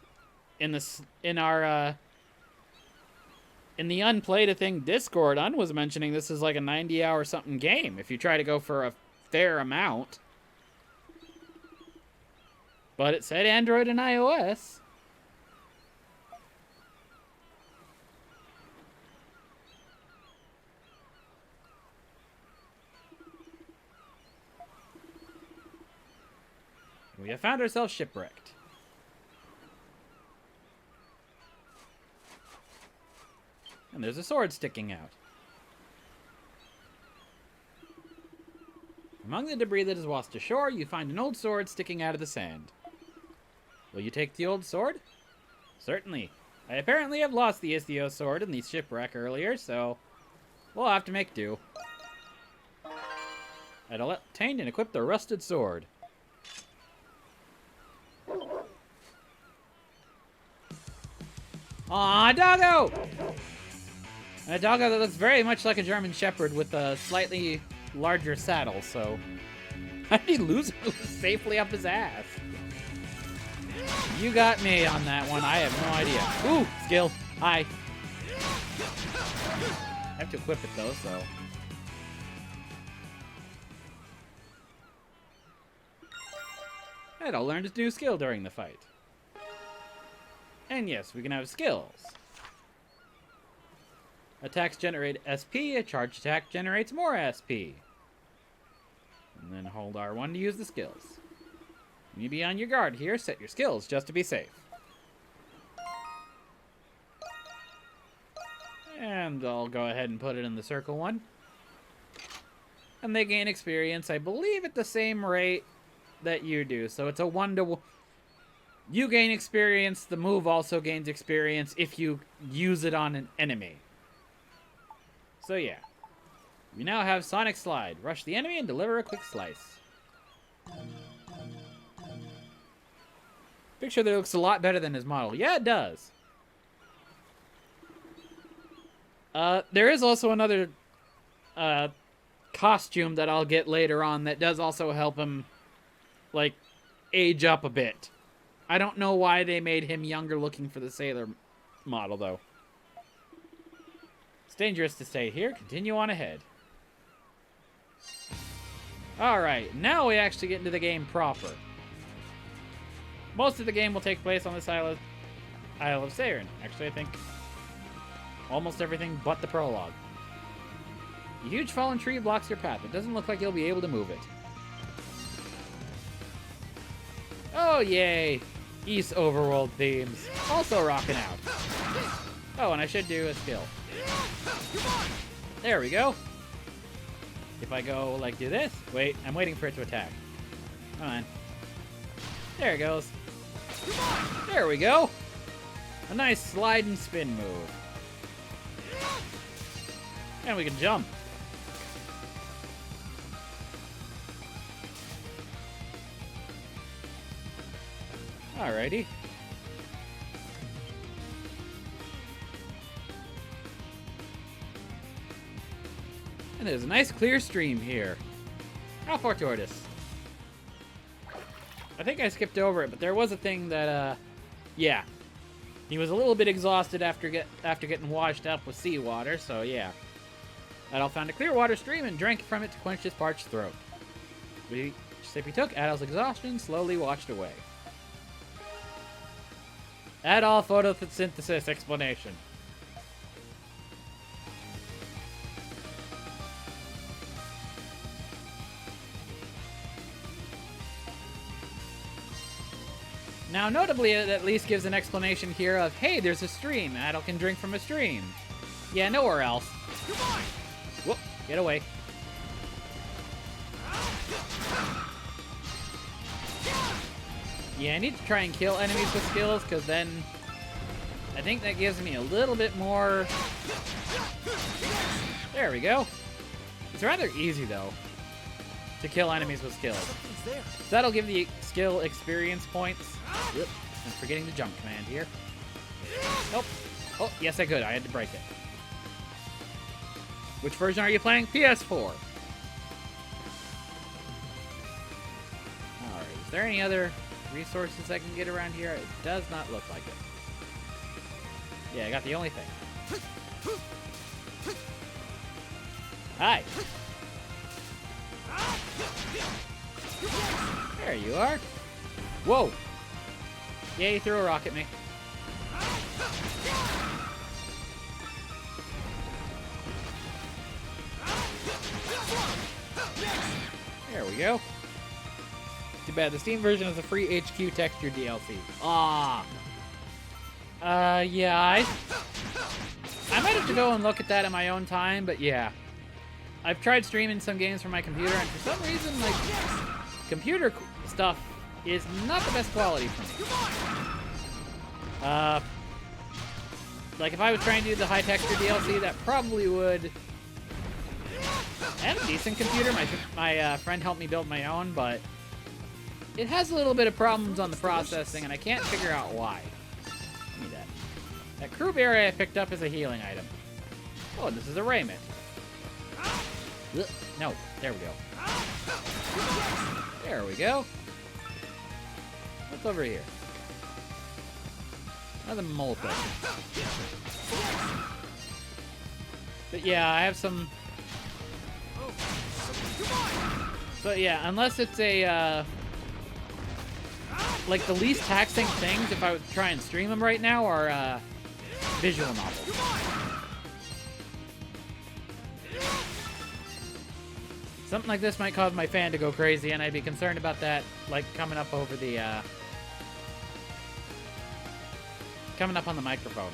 in the Unplayed a Thing Discord, Un was mentioning this is like a 90-hour something game if you try to go for a fair amount. But it said Android and iOS. We have found ourselves shipwrecked. And there's a sword sticking out. Among the debris that is washed ashore, you find an old sword sticking out of the sand. Will you take the old sword? Certainly. I apparently have lost the Istio sword in the shipwreck earlier, so we'll have to make do. I'd obtained and equipped the rusted sword. Aw, doggo! A doggo that looks very much like a German Shepherd with a slightly larger saddle, so how did he lose it safely up his ass? You got me on that one. I have no idea. Ooh, skill. Hi. I have to equip it though, so. And I'll learn a new skill during the fight. And yes, we can have skills. Attacks generate SP. A charged attack generates more SP. And then hold R1 to use the skills. You be on your guard here. Set your skills just to be safe. And I'll go ahead and put it in the circle one. and they gain experience, I believe, at the same rate that you do. So it's a 1-to-1. You gain experience, the move also gains experience if you use it on an enemy. So yeah. You now have Sonic Slide. Rush the enemy and deliver a quick slice. Picture that looks a lot better than his model. Yeah, it does. There is also another costume that I'll get later on that does also help him, like, age up a bit. I don't know why they made him younger looking for the Sailor model, though. It's dangerous to stay here. Continue on ahead. Alright, now we actually get into the game proper. Most of the game will take place on this Isle of Seiren. Actually, I think almost everything but the prologue. A huge fallen tree blocks your path. It doesn't look like you'll be able to move it. Oh, yay! East overworld themes. Also rocking out. Oh, and I should do a skill. There we go. If I go, like, do this. Wait, I'm waiting for it to attack. Come on. There it goes. There we go. A nice slide and spin move. And we can jump. Alrighty. And there's a nice clear stream here. Alpha Tortoise. I think I skipped over it, but there was a thing that, yeah. He was a little bit exhausted after getting washed up with seawater, so yeah. Adol found a clear water stream and drank from it to quench his parched throat. Each sip he took, Adol's exhaustion slowly washed away. Adol photosynthesis explanation. Now, notably, it at least gives an explanation here of, hey, there's a stream. Adol can drink from a stream. Yeah, nowhere else. Whoop, get away. Yeah, I need to try and kill enemies with skills, because then I think that gives me a little bit more... There we go. It's rather easy, though, to kill enemies with skills. So that'll give the skill experience points. Yep. I'm forgetting the jump command here. Nope. Oh, yes I could. I had to break it. Which version are you playing? PS4. Alright, is there any other resources I can get around here? It does not look like it. Yeah, I got the only thing. Hi. There you are. Whoa. Yeah, he threw a rock at me. There we go. Too bad the Steam version is a free HQ texture DLC. Ah. Yeah, I might have to go and look at that in my own time, but yeah. I've tried streaming some games from my computer, and for some reason, like, computer stuff is not the best quality for me. Like, if I was trying to do the high texture DLC, that probably would... I have a decent computer. My friend helped me build my own, but it has a little bit of problems on the processing, and I can't figure out why. Give me that. That crew berry I picked up as a healing item. Oh, this is a Raymond. No, there we go. There we go. What's over here? Another mole thing. But yeah, I have some... So yeah, unless it's a, like, the least taxing things, if I would try and stream them right now, are, visual novels. Something like this might cause my fan to go crazy, and I'd be concerned about that, like, coming up over the, coming up on the microphone.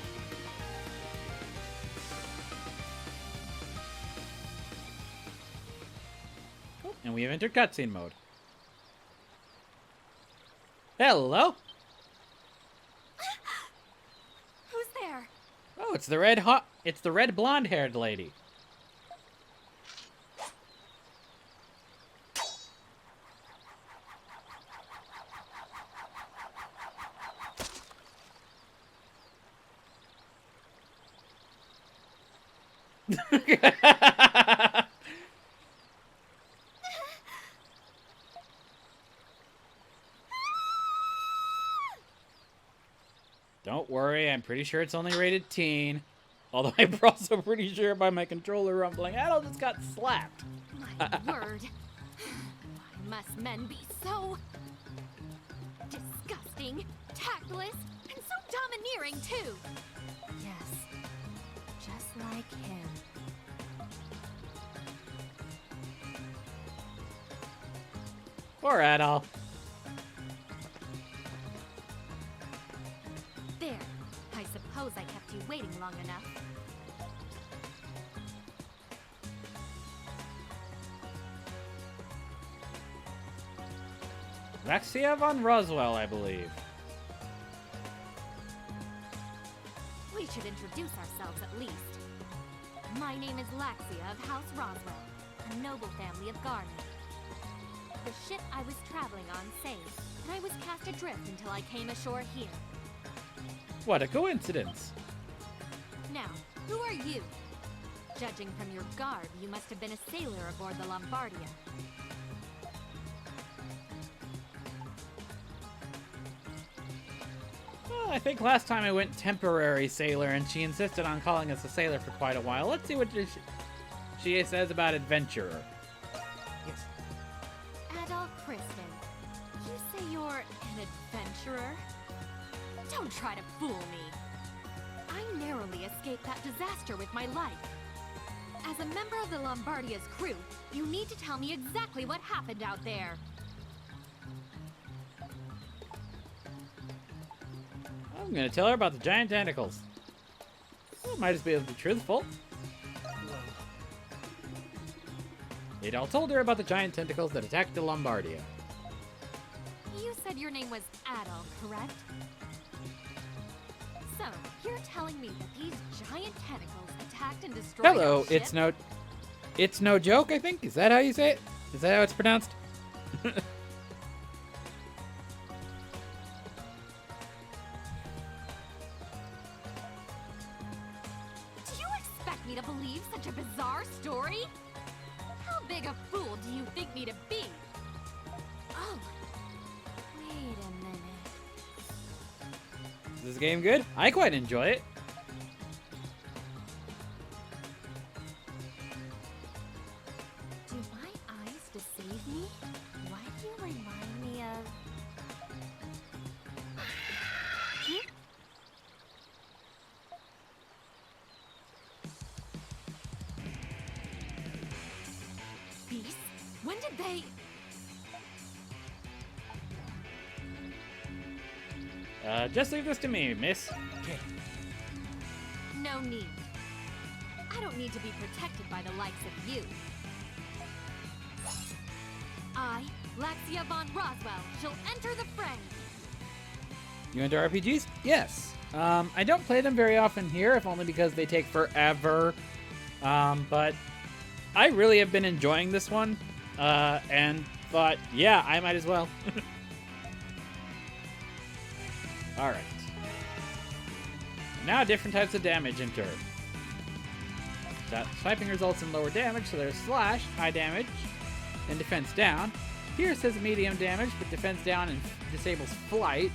And we have entered cutscene mode. Hello? Who's there? Oh, it's the red blonde-haired lady. Don't worry, I'm pretty sure it's only rated teen. Although I'm also pretty sure by my controller rumbling, Adol just got slapped. My word. Why must men be so disgusting, tactless, and so domineering too? Yes, just like him. Poor Adol. There. I suppose I kept you waiting long enough. Lacrimosa von Roswell, I believe. We should introduce ourselves at least. My name is Laxia of House Roswell, a noble family of Garland. The ship I was traveling on sank, and I was cast adrift until I came ashore here. What a coincidence. Now, who are you? Judging from your garb, you must have been a sailor aboard the Lombardia. Well, I think last time I went temporary sailor, and she insisted on calling us a sailor for quite a while. Let's see what she says about adventurer. Yes. Adol Kristen, you say you're an adventurer? Don't try to fool me. I narrowly escaped that disaster with my life. As a member of the Lombardia's crew, you need to tell me exactly what happened out there. I'm gonna tell her about the giant tentacles. Well, might as well be truthful. Adol told her about the giant tentacles that attacked the Lombardia. You said your name was Adol, correct? So, you're telling me that these giant tentacles attacked and destroyed Hello, our ship? it's no joke, I think. Is that how you say it? Is that how it's pronounced? Do you expect me to believe such a bizarre story? How big a fool do you think me to be? Oh, wait a minute. Is this game good? I quite enjoy it. Do my eyes deceive me? Why do you remind me of... Hmm? Beasts? When did they... Just leave this to me, miss. Okay. No need. I don't need to be protected by the likes of you. I, Laxia von Roswell, shall enter the fray. You into RPGs? Yes. I don't play them very often here, if only because they take forever. But I really have been enjoying this one, and thought, yeah, I might as well. Alright. Now different types of damage enter. Swiping results in lower damage, so there's slash, high damage, and defense down. Pierce has medium damage, but defense down and disables flight.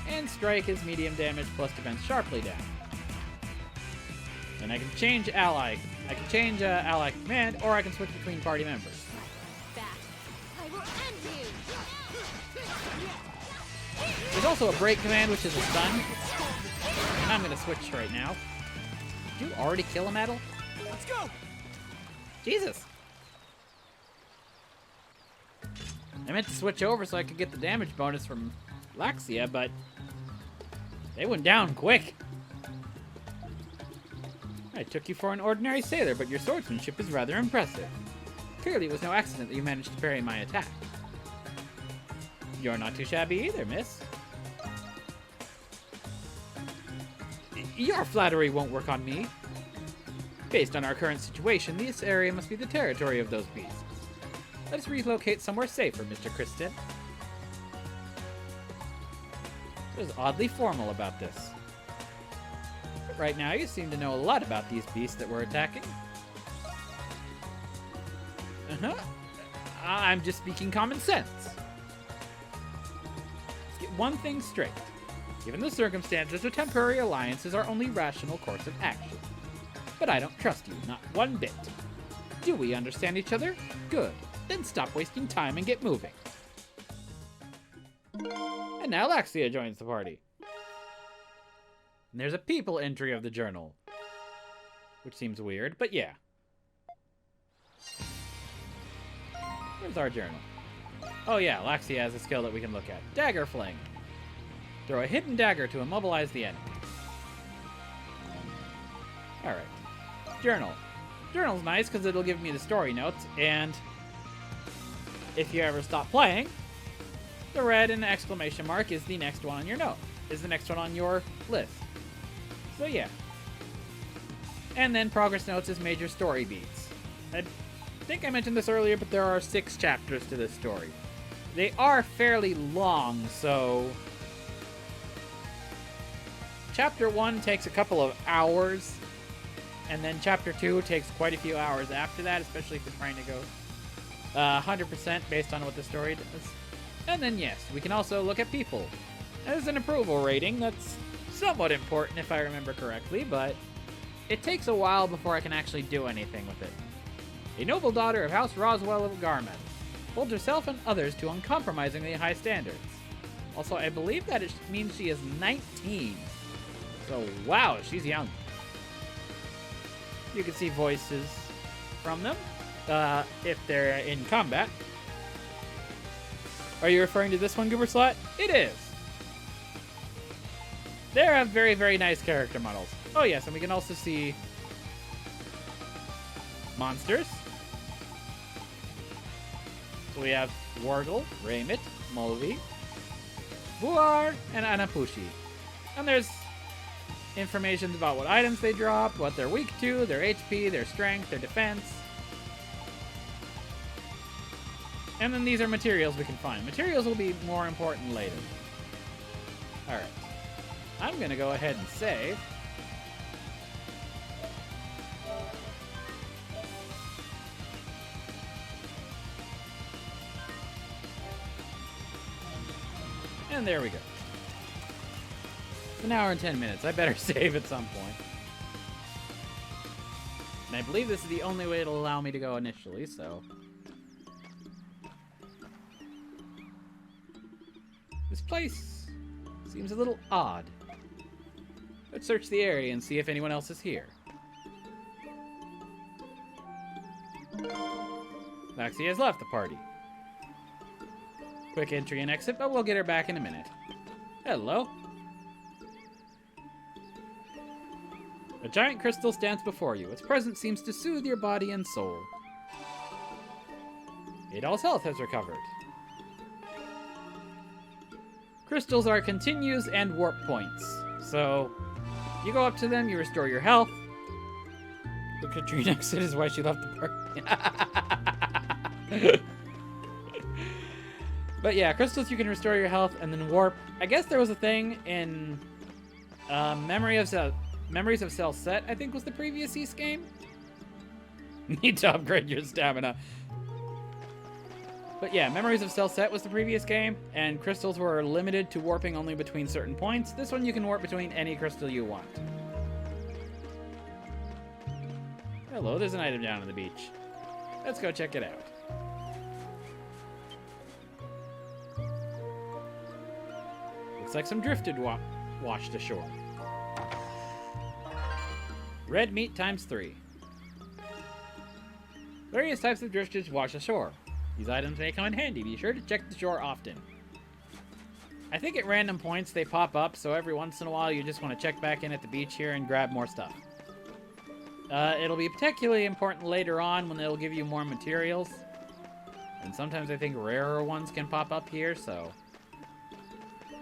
And strike is medium damage plus defense sharply down. And I can change ally. I can change ally command, or I can switch between party members. That I will end you. There's also a break command, which is a stun. And I'm gonna switch right now. Did you already kill him, Adol? Let's go. Jesus. I meant to switch over so I could get the damage bonus from Laxia, but they went down quick. I took you for an ordinary sailor, but your swordsmanship is rather impressive. Clearly it was no accident that you managed to parry my attack. You're not too shabby either, miss. Your flattery won't work on me. Based on our current situation, this area must be the territory of those beasts. Let us relocate somewhere safer, Mr. Kristen. It was oddly formal about this. But right now, you seem to know a lot about these beasts that we're attacking. Uh-huh. I'm just speaking common sense. Let's get one thing straight. Given the circumstances, a temporary alliance is our only rational course of action. But I don't trust you, not one bit. Do we understand each other? Good. Then stop wasting time and get moving. And now Laxia joins the party. And there's a people entry of the journal. Which seems weird, but yeah. Where's our journal? Oh yeah, Laxia has a skill that we can look at. Dagger Fling. Throw a hidden dagger to immobilize the enemy. Alright. Journal. Journal's nice because it'll give me the story notes, and if you ever stop playing, the red and the exclamation mark is the next one on your note. Is the next one on your list. So yeah. And then progress notes is major story beats. I think I mentioned this earlier, but there are 6 chapters to this story. They are fairly long, so Chapter 1 takes a couple of hours, and then Chapter 2 takes quite a few hours after that, especially if you're trying to go 100% based on what the story does. And then, yes, we can also look at people. There's an approval rating that's somewhat important if I remember correctly, but it takes a while before I can actually do anything with it. A noble daughter of House Roswell of Garman holds herself and others to uncompromisingly high standards. Also, I believe that it means she is 19. So, wow, she's young. You can see voices from them if they're in combat. Are you referring to this one, Goober Slot? It is. They have very, very nice character models. Oh, yes, and we can also see monsters. So we have Wargle, Raymit, Mulvey, Buar, and Anapushi. And there's information about what items they drop, what they're weak to, their HP, their strength, their defense. And then these are materials we can find. Materials will be more important later. Alright. I'm going to go ahead and save. And there we go. It's an hour and 10 minutes. I better save at some point. And I believe this is the only way it'll allow me to go initially, so this place seems a little odd. Let's search the area and see if anyone else is here. Laxia has left the party. Quick entry and exit, but we'll get her back in a minute. Hello. A giant crystal stands before you. Its presence seems to soothe your body and soul. Adol's health has recovered. Crystals are continues and warp points. So, you go up to them, you restore your health. The Katrina exit is why she left the party. But yeah, crystals you can restore your health, and then warp. I guess there was a thing in Memories of Cell Set, I think was the previous East game. Need to upgrade your stamina. But yeah, Memories of Cell Set was the previous game, and crystals were limited to warping only between certain points. This one you can warp between any crystal you want. Hello, there's an item down on the beach. Let's go check it out. Looks like some drifted washed ashore. Red meat times 3. Various types of drifters wash ashore. These items may come in handy. Be sure to check the shore often. I think at random points they pop up, so every once in a while you just want to check back in at the beach here and grab more stuff. It'll be particularly important later on when they'll give you more materials. And sometimes I think rarer ones can pop up here, so... I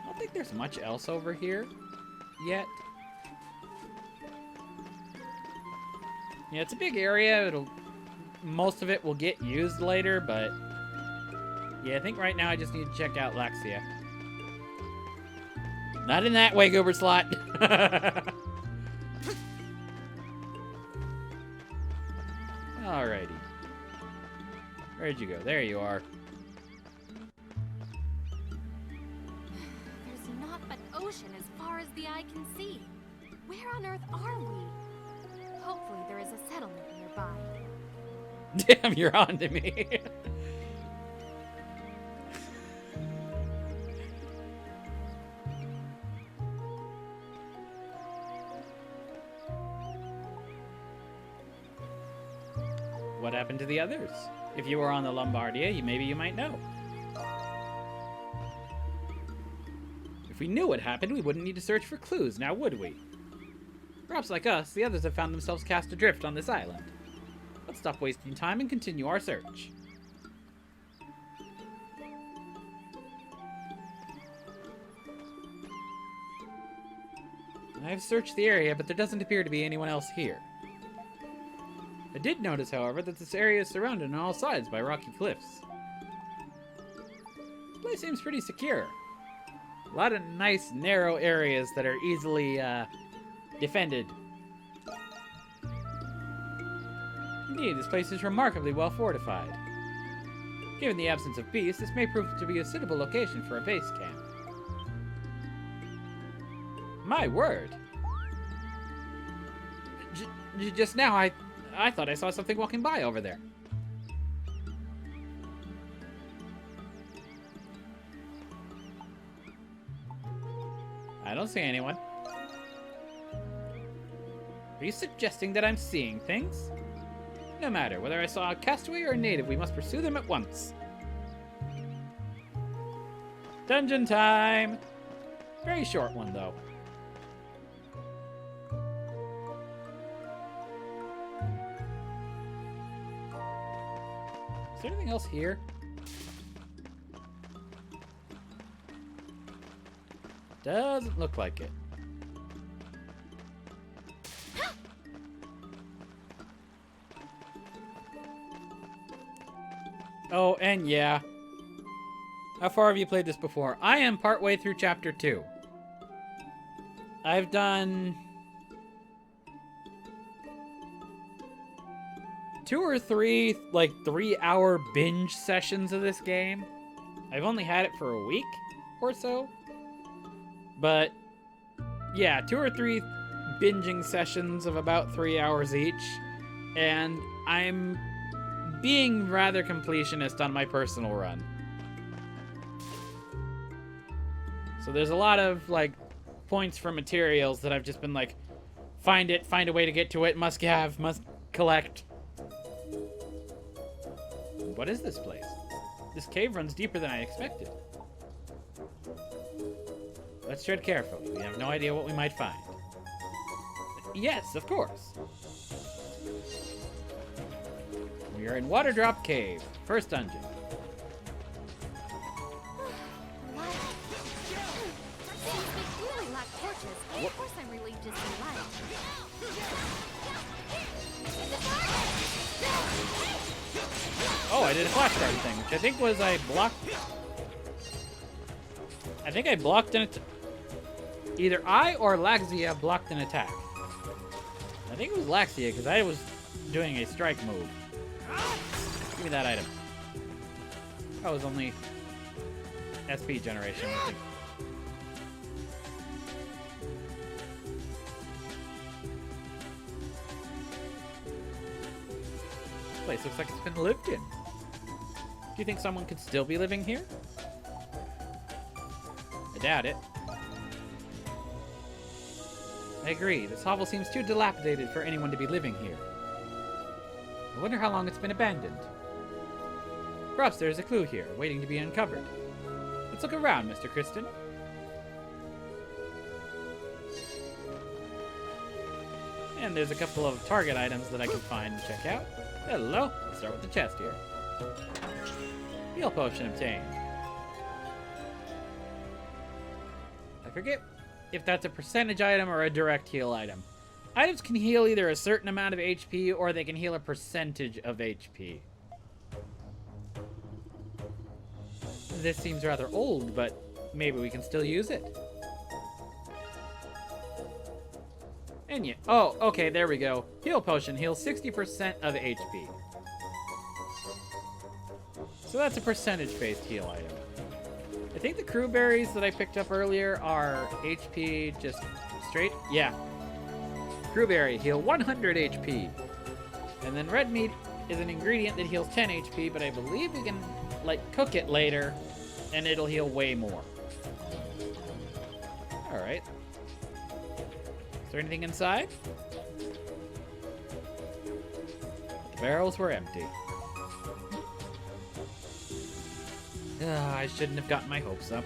don't think there's much else over here yet. Yeah, it's a big area. Most of it will get used later, but... Yeah, I think right now I just need to check out Laxia. Not in that way, Goober Slot! Alrighty. Where'd you go? There you are. There's naught but ocean as far as the eye can see. Where on earth are we? Hopefully there is a settlement nearby. Damn, you're on to me. What happened to the others? If you were on the Lombardia, maybe you might know. If we knew what happened, we wouldn't need to search for clues, now would we? Perhaps like us, the others have found themselves cast adrift on this island. Let's stop wasting time and continue our search. I've searched the area, but there doesn't appear to be anyone else here. I did notice, however, that this area is surrounded on all sides by rocky cliffs. This place seems pretty secure. A lot of nice, narrow areas that are easily, defended. Indeed, this place is remarkably well fortified. Given the absence of beasts, this may prove to be a suitable location for a base camp. My word! Just now, I thought I saw something walking by over there. I don't see anyone. Are you suggesting that I'm seeing things? No matter, whether I saw a castaway or a native, we must pursue them at once. Dungeon time! Very short one, though. Is there anything else here? Doesn't look like it. Oh, and yeah. How far have you played this before? I am partway through chapter 2. I've done 2 or 3, like, 3-hour binge sessions of this game. I've only had it for a week or so. But, yeah, 2 or 3 binging sessions of about 3 hours each. And I'm being rather completionist on my personal run. So there's a lot of, like, points for materials that I've just been like, find it, find a way to get to it, must have, must collect. What is this place? This cave runs deeper than I expected. Let's tread carefully. We have no idea what we might find. Yes, of course. We are in Waterdrop Cave, first dungeon. Since they clearly lack torches, of course I'm relieved to see light. Oh, I did a flashcard thing, which I think was I blocked. I think I blocked an attack. Either I or Laxia blocked an attack. I think it was Laxia because I was doing a strike move. Give me that item. That was only SP generation, I think. This place looks like it's been lived in. Do you think someone could still be living here? I doubt it. I agree. This hovel seems too dilapidated for anyone to be living here. I wonder how long it's been abandoned. Perhaps there's a clue here, waiting to be uncovered. Let's look around, Mr. Kristen. And there's a couple of target items that I can find and check out. Hello. Let's start with the chest here. Heal potion obtained. I forget if that's a percentage item or a direct heal item. Items can heal either a certain amount of HP or they can heal a percentage of HP. This seems rather old, but maybe we can still use it. And yeah, oh, okay, there we go. Heal potion heals 60% of HP. So that's a percentage-based heal item. I think the crew berries that I picked up earlier are HP just straight. Yeah. Crewberry, heal 100 HP. And then red meat is an ingredient that heals 10 HP, but I believe we can, like, cook it later, and it'll heal way more. Alright. Is there anything inside? The barrels were empty. I shouldn't have gotten my hopes up.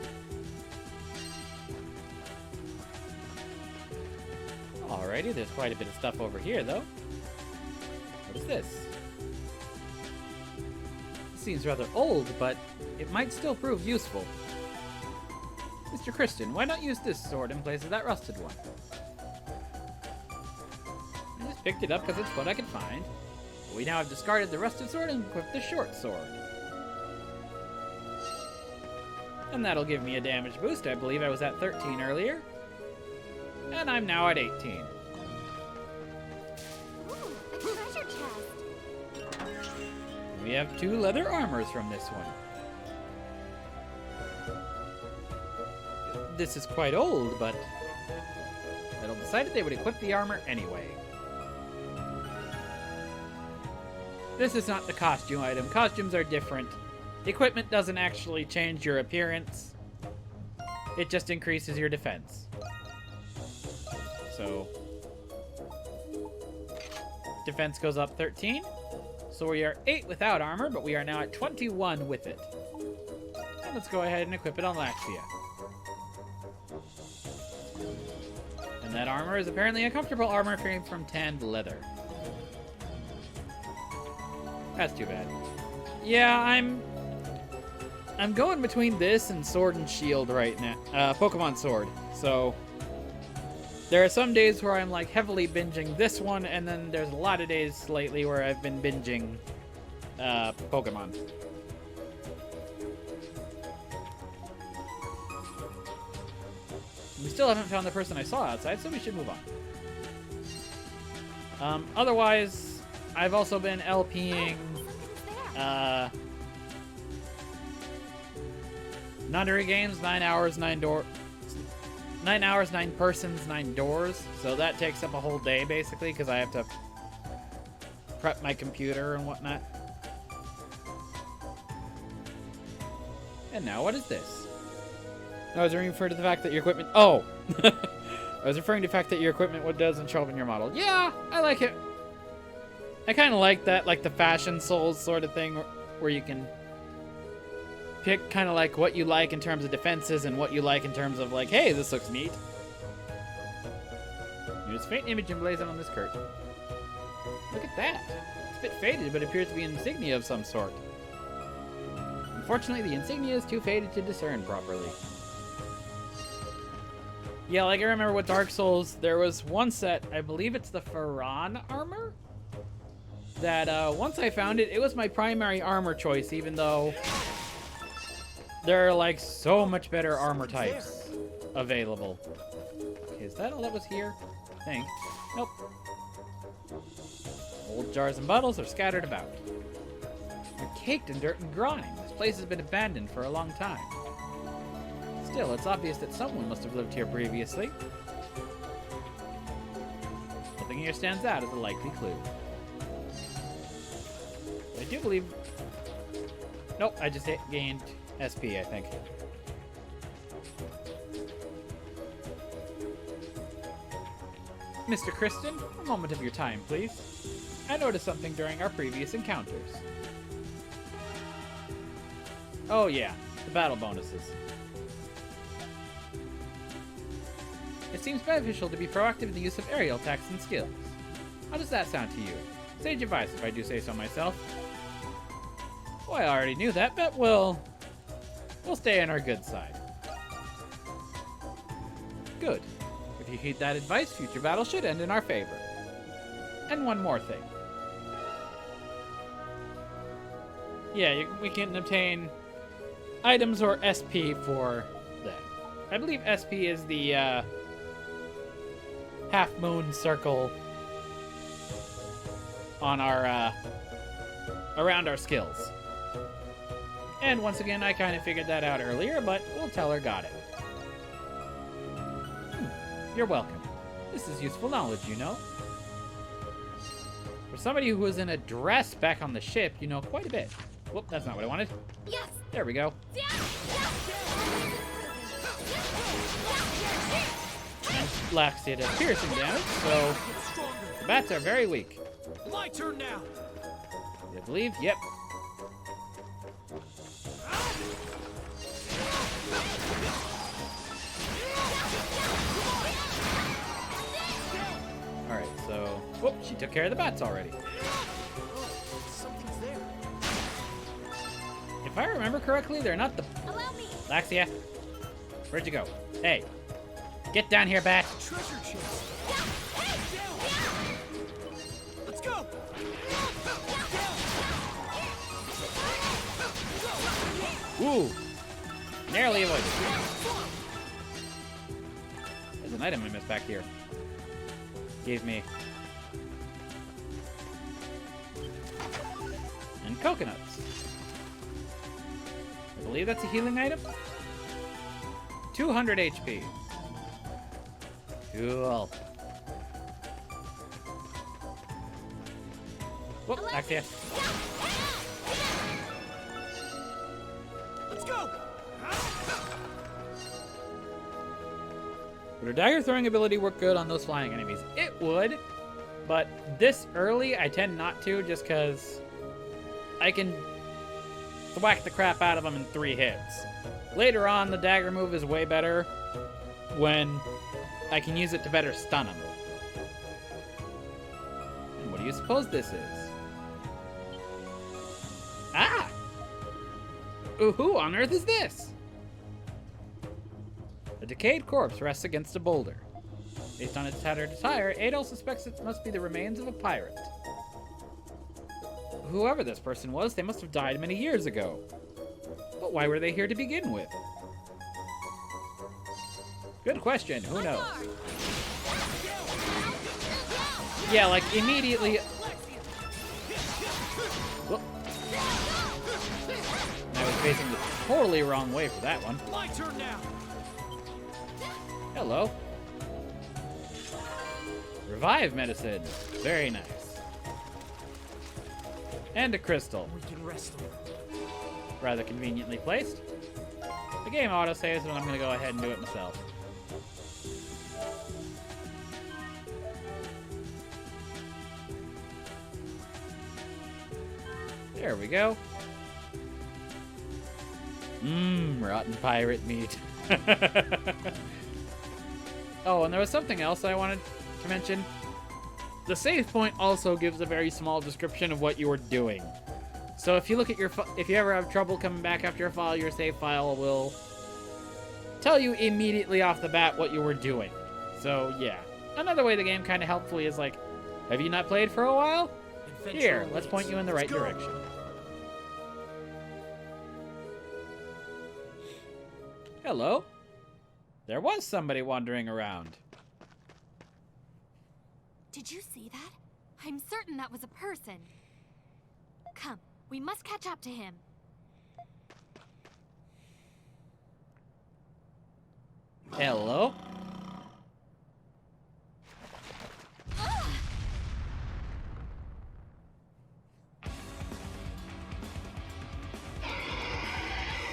Alrighty, there's quite a bit of stuff over here, though. What is this? It seems rather old, but it might still prove useful. Mr. Christian, why not use this sword in place of that rusted one? I just picked it up because it's what I could find. But we now have discarded the rusted sword and equipped the short sword. And that'll give me a damage boost. I believe I was at 13 earlier. And I'm now at 18. Ooh, a treasure chest. We have 2 leather armors from this one. This is quite old, but Metal decided they would equip the armor anyway. This is not the costume item. Costumes are different. The equipment doesn't actually change your appearance. It just increases your defense. So, defense goes up 13. So we are 8 without armor, but we are now at 21 with it. And let's go ahead and equip it on Laxia. And that armor is apparently a comfortable armor frame from tanned leather. That's too bad. Yeah, I'm going between this and Sword and Shield right now. Pokemon Sword. So there are some days where I'm like heavily binging this one, and then there's a lot of days lately where I've been binging Pokemon. We still haven't found the person I saw outside, so we should move on. Otherwise, I've also been LPing Nunnery games, 9 hours, 9 persons, 9 doors. So that takes up a whole day, basically, because I have to prep my computer and whatnot. And now, what is this? I was referring to the fact that your equipment... Oh! I was referring to the fact that your equipment doesn't show up in your model. Yeah, I like it. I kind of like that, like the Fashion Souls sort of thing, where you can pick kind of like what you like in terms of defenses and what you like in terms of like, hey, this looks neat. Use faint image emblazoned on this curtain. Look at that. It's a bit faded, but appears to be an insignia of some sort. Unfortunately, the insignia is too faded to discern properly. Yeah, like I remember with Dark Souls, there was one set, I believe it's the Faran armor, that once I found it, it was my primary armor choice, even though there are like so much better armor types available. Okay, is that all that was here? I think. Nope. Old jars and bottles are scattered about. They're caked in dirt and grime. This place has been abandoned for a long time. Still, it's obvious that someone must have lived here previously. Nothing here stands out as a likely clue. I do believe... Nope, I just gained SP, I think. Mr. Kristen, a moment of your time, please. I noticed something during our previous encounters. Oh yeah, the battle bonuses. It seems beneficial to be proactive in the use of aerial attacks and skills. How does that sound to you? Sage advice, if I do say so myself. Well, I already knew that, but we'll stay on our good side. Good. If you heed that advice, future battles should end in our favor. And one more thing. Yeah, we can obtain items or SP for them. I believe SP is the half moon circle on our around our skills. And once again, I kind of figured that out earlier, but we'll tell her got it. You're welcome. This is useful knowledge, you know. For somebody who was in a dress back on the ship, you know quite a bit. Whoop, that's not what I wanted. Yes. There we go. And Lax did a piercing damage, so the bats are very weak. My turn now. I believe, yep. Alright, so... Whoop, she took care of the bats already. Something's there. If I remember correctly, they're not the... Allow me. Laxia, where'd you go? Hey, get down here, bat. Treasure chest. Let's go. Ooh, narrowly avoided. There's an item I missed back here. Gave me. And coconuts. I believe that's a healing item. 200 HP. Cool. Whoop, Laxia. Let's go. Would her dagger throwing ability work good on those flying enemies? It would, but this early I tend not to just because I can thwack the crap out of them in 3 hits. Later on, the dagger move is way better when I can use it to better stun them. And what do you suppose this is? Ah! Who on earth is this? A decayed corpse rests against a boulder. Based on its tattered attire, Adol suspects it must be the remains of a pirate. Whoever this person was, they must have died many years ago. But why were they here to begin with? Good question, who knows? Yeah, like immediately... Whoop. I was facing the totally wrong way for that one. My turn now. Hello. Revive medicine. Very nice. And a crystal. We can rest a little. Rather conveniently placed. The game autosaves, but I'm going to go ahead and do it myself. There we go. Rotten pirate meat. Oh, and there was something else I wanted to mention. The save point also gives a very small description of what you were doing. So if you look at your, if you ever have trouble coming back after a file, your save file will tell you immediately off the bat what you were doing. So yeah, another way the game kind of helpfully is like, have you not played for a while? Here, let's point you in the right direction. Hello. There was somebody wandering around. Did you see that? I'm certain that was a person. Come, we must catch up to him. Hello?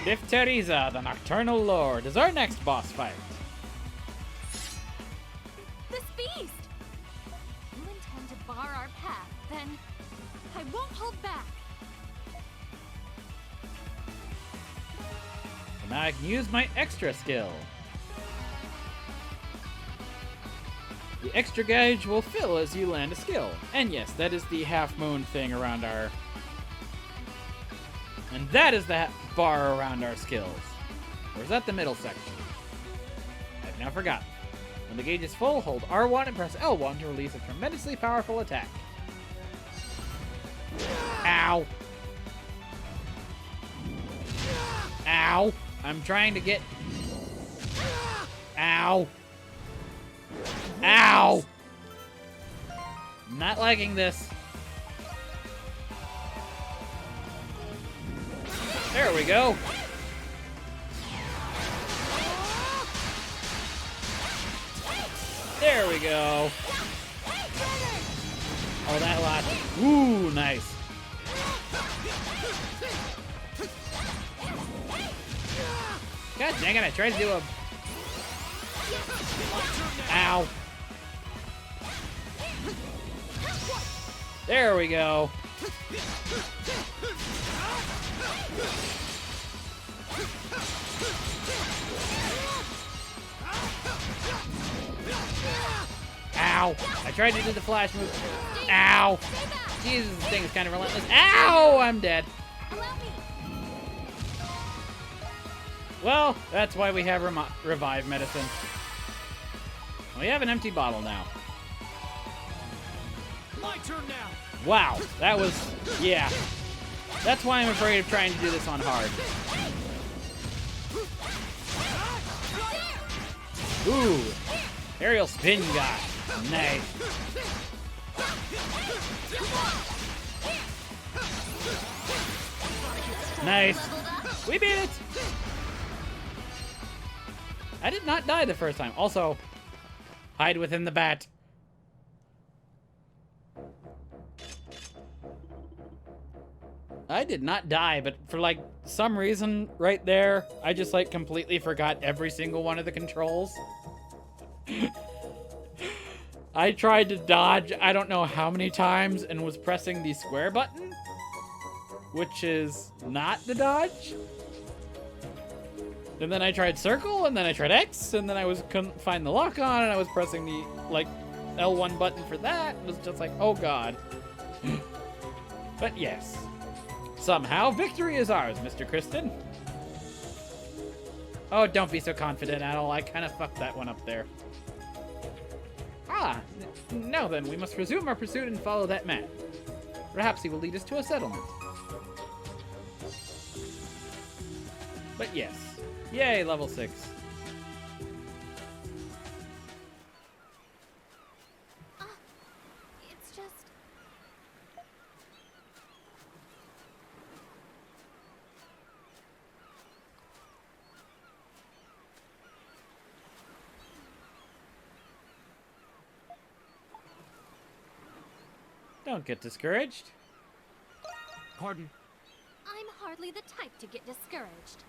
Diphtheriza, the Nocturnal Lord, is our next boss fight. This beast! You intend to bar our path, then I won't hold back. And now I can use my extra skill. The extra gauge will fill as you land a skill. And yes, that is the half moon thing around our... And that is the bar around our skills. Or is that the middle section? I've now forgotten. When the gauge is full, hold R1 and press L1 to release a tremendously powerful attack. Ow. Ow. I'm trying to get... Ow. Ow. Not liking this. There we go. There we go. Oh, that lot. Ooh, nice. God dang it, I tried to do a... Ow. There we go. Ow. I tried to do the flash move. Ow. Jesus, this thing is kind of relentless. Ow, I'm dead. Well, that's why we have revive medicine. We have an empty bottle now. My turn now. Wow, that was... Yeah. That's why I'm afraid of trying to do this on hard. Ooh. Aerial spin guy. Nice. Nice. We beat it! I did not die the first time. Also, hide within the bat. I did not die, but for like some reason right there, I just like completely forgot every single one of the controls. I tried to dodge I don't know how many times and was pressing the square button, which is not the dodge. And then I tried circle, and then I tried X, and then couldn't find the lock on, and I was pressing the like L1 button for that. It was just like, oh god. But yes. Somehow, victory is ours, Mr. Kristen. Oh, don't be so confident, Adol. I kind of fucked that one up there. Ah, now then, we must resume our pursuit and follow that man. Perhaps he will lead us to a settlement. But yes. Yay, level 6. It's just... Don't get discouraged. Pardon? I'm hardly the type to get discouraged.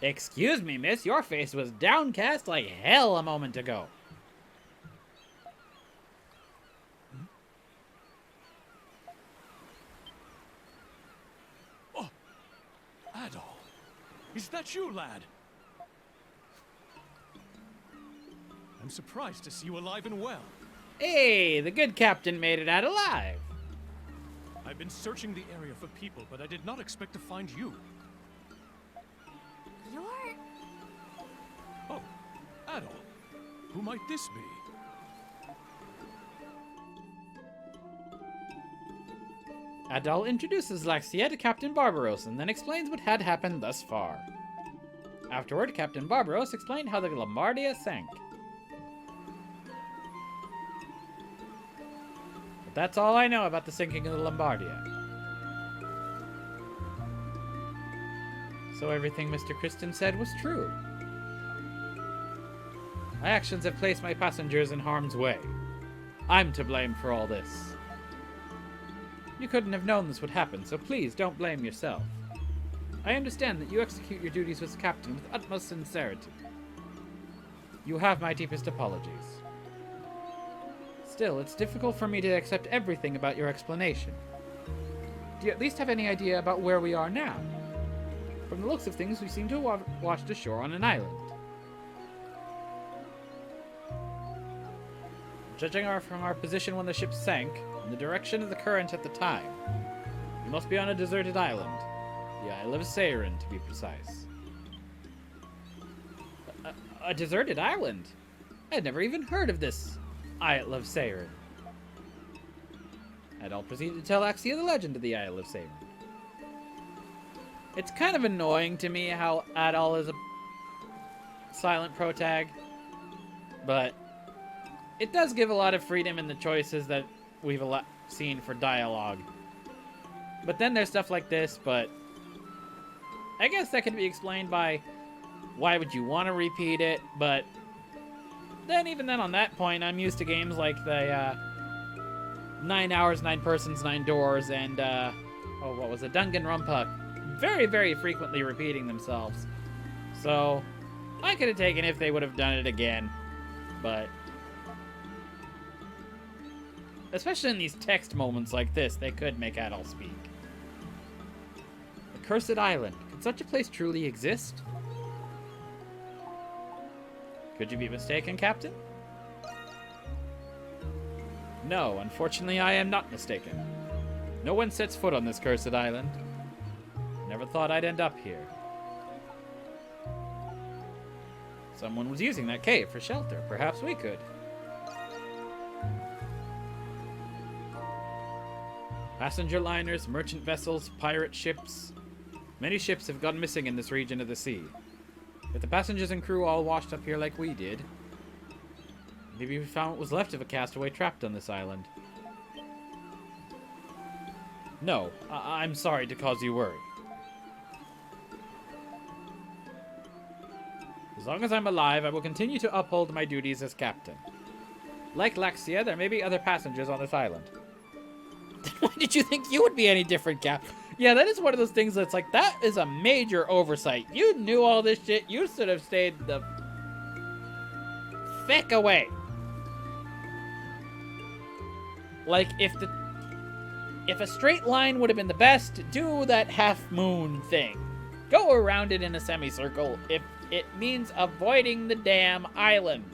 Excuse me, miss. Your face was downcast like hell a moment ago. Oh, Adol. Is that you, lad? I'm surprised to see you alive and well. Hey, the good captain made it out alive. I've been searching the area for people, but I did not expect to find you. You're... Oh, Adol. Who might this be? Adol introduces Laxia to Captain Barbaros and then explains what had happened thus far. Afterward, Captain Barbaros explained how the Lombardia sank. But that's all I know about the sinking of the Lombardia. So everything Mr. Kristen said was true. My actions have placed my passengers in harm's way. I'm to blame for all this. You couldn't have known this would happen, so please don't blame yourself. I understand that you execute your duties as captain with utmost sincerity. You have my deepest apologies. Still, it's difficult for me to accept everything about your explanation. Do you at least have any idea about where we are now? From the looks of things, we seem to have washed ashore on an island. Judging from our position when the ship sank, and the direction of the current at the time, we must be on a deserted island. The Isle of Seiren, to be precise. A deserted island? I'd never even heard of this Isle of Seiren. Adol proceeded to tell Axia the legend of the Isle of Seiren. It's kind of annoying to me how Adol is a silent protag, but it does give a lot of freedom in the choices that we've seen for dialogue. But then there's stuff like this, but I guess that can be explained by why would you want to repeat it, but then even then on that point, I'm used to games like the 9 Hours, 9 Persons, 9 Doors, and what was it, Danganronpa, very, very frequently repeating themselves. So I could have taken if they would have done it again, but especially in these text moments like this, they could make Adol speak. A cursed island. Could such a place truly exist? Could you be mistaken, Captain? No, unfortunately I am not mistaken. No one sets foot on this cursed island. Never thought I'd end up here. Someone was using that cave for shelter. Perhaps we could. Passenger liners, merchant vessels, pirate ships. Many ships have gone missing in this region of the sea. If the passengers and crew all washed up here like we did, maybe we found what was left of a castaway trapped on this island. No, I'm sorry to cause you worry. As long as I'm alive, I will continue to uphold my duties as captain. Like Laxia, there may be other passengers on this island. Why did you think you would be any different, Cap? Yeah, that is one of those things that's like, that is a major oversight. You knew all this shit. You should have stayed the feck away. Like, if a straight line would have been the best, do that half moon thing. Go around it in a semicircle if it means avoiding the damn island.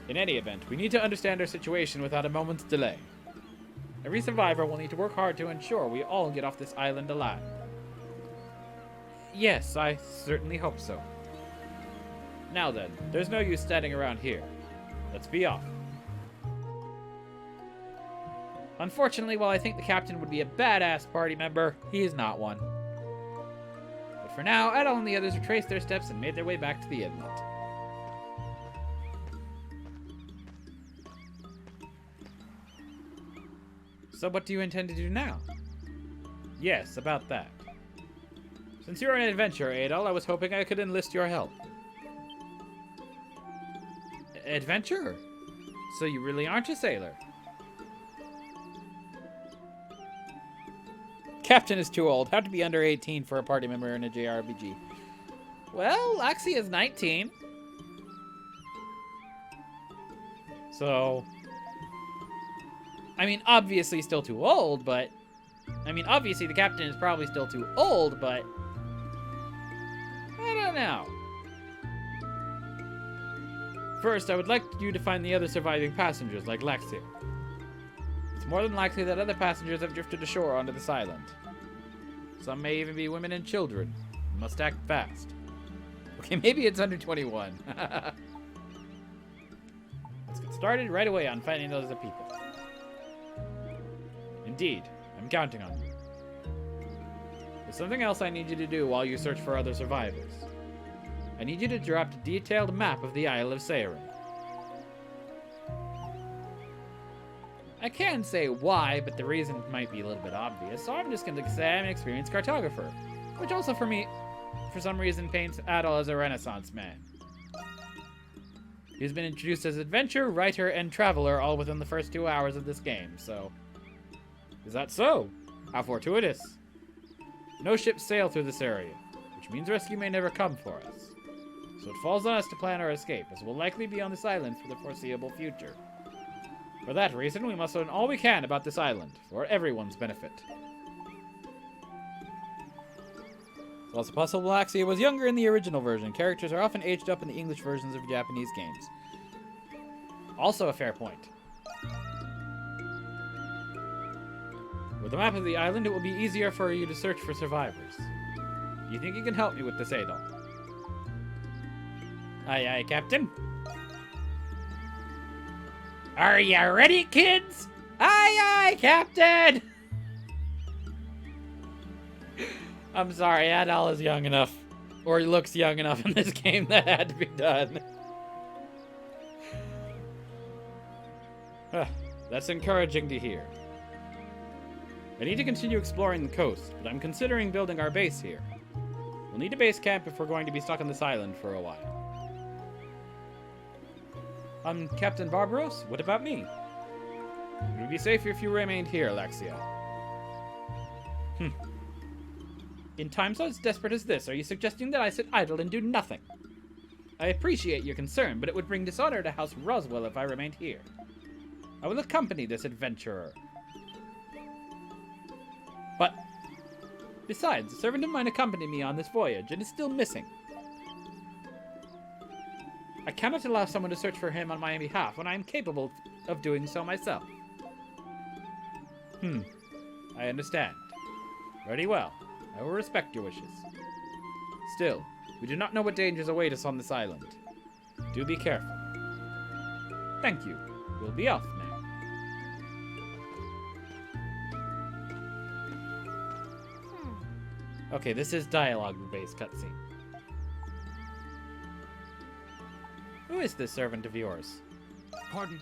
In any event, we need to understand our situation without a moment's delay. Every survivor will need to work hard to ensure we all get off this island alive. Yes, I certainly hope so. Now then, there's no use standing around here. Let's be off. Unfortunately, while I think the captain would be a badass party member, he is not one. But for now, Adol and the others retraced their steps and made their way back to the inlet. So what do you intend to do now? Yes, about that. Since you're an adventurer, Adol, I was hoping I could enlist your help. Adventurer? So you really aren't a sailor? Captain is too old. How to be under 18 for a party member in a JRPG? Well, Axie is 19. So, I mean, obviously still too old, but... I mean, obviously the captain is probably still too old, but... I don't know. First, I would like you to find the other surviving passengers, like Lexi. It's more than likely that other passengers have drifted ashore onto this island. Some may even be women and children. You must act fast. Okay, maybe it's under 21. Let's get started right away on finding those other people. Indeed, I'm counting on you. There's something else I need you to do while you search for other survivors. I need you to draft a detailed map of the Isle of Seiren. I can say why, but the reason might be a little bit obvious, so I'm just going to say I'm an experienced cartographer, which also for me, for some reason, paints Adol as a Renaissance man. He's been introduced as adventurer, writer, and traveler all within the first 2 hours of this game, so... Is that so? How fortuitous. No ships sail through this area, which means rescue may never come for us. So it falls on us to plan our escape, as we'll likely be on this island for the foreseeable future. For that reason, we must learn all we can about this island, for everyone's benefit. While it's possible Laxia was younger in the original version, characters are often aged up in the English versions of Japanese games. Also a fair point. With a map of the island, it will be easier for you to search for survivors. Do you think you can help me with this, Adol? Aye, aye, Captain. Are ya ready, kids? Aye, aye, Captain! I'm sorry, Adol is young enough. Or he looks young enough in this game that had to be done. That's encouraging to hear. I need to continue exploring the coast, but I'm considering building our base here. We'll need a base camp if we're going to be stuck on this island for a while. Captain Barbaros, what about me? It would be safer if you remained here, Laxia. In times as desperate as this, are you suggesting that I sit idle and do nothing? I appreciate your concern, but it would bring dishonor to House Roswell if I remained here. I will accompany this adventurer. But, besides, a servant of mine accompanied me on this voyage and is still missing. I cannot allow someone to search for him on my behalf when I am capable of doing so myself. I understand. Very well. I will respect your wishes. Still, we do not know what dangers await us on this island. Do be careful. Thank you. We'll be off now. Okay, this is dialogue-based cutscene. Who is this servant of yours? Pardon?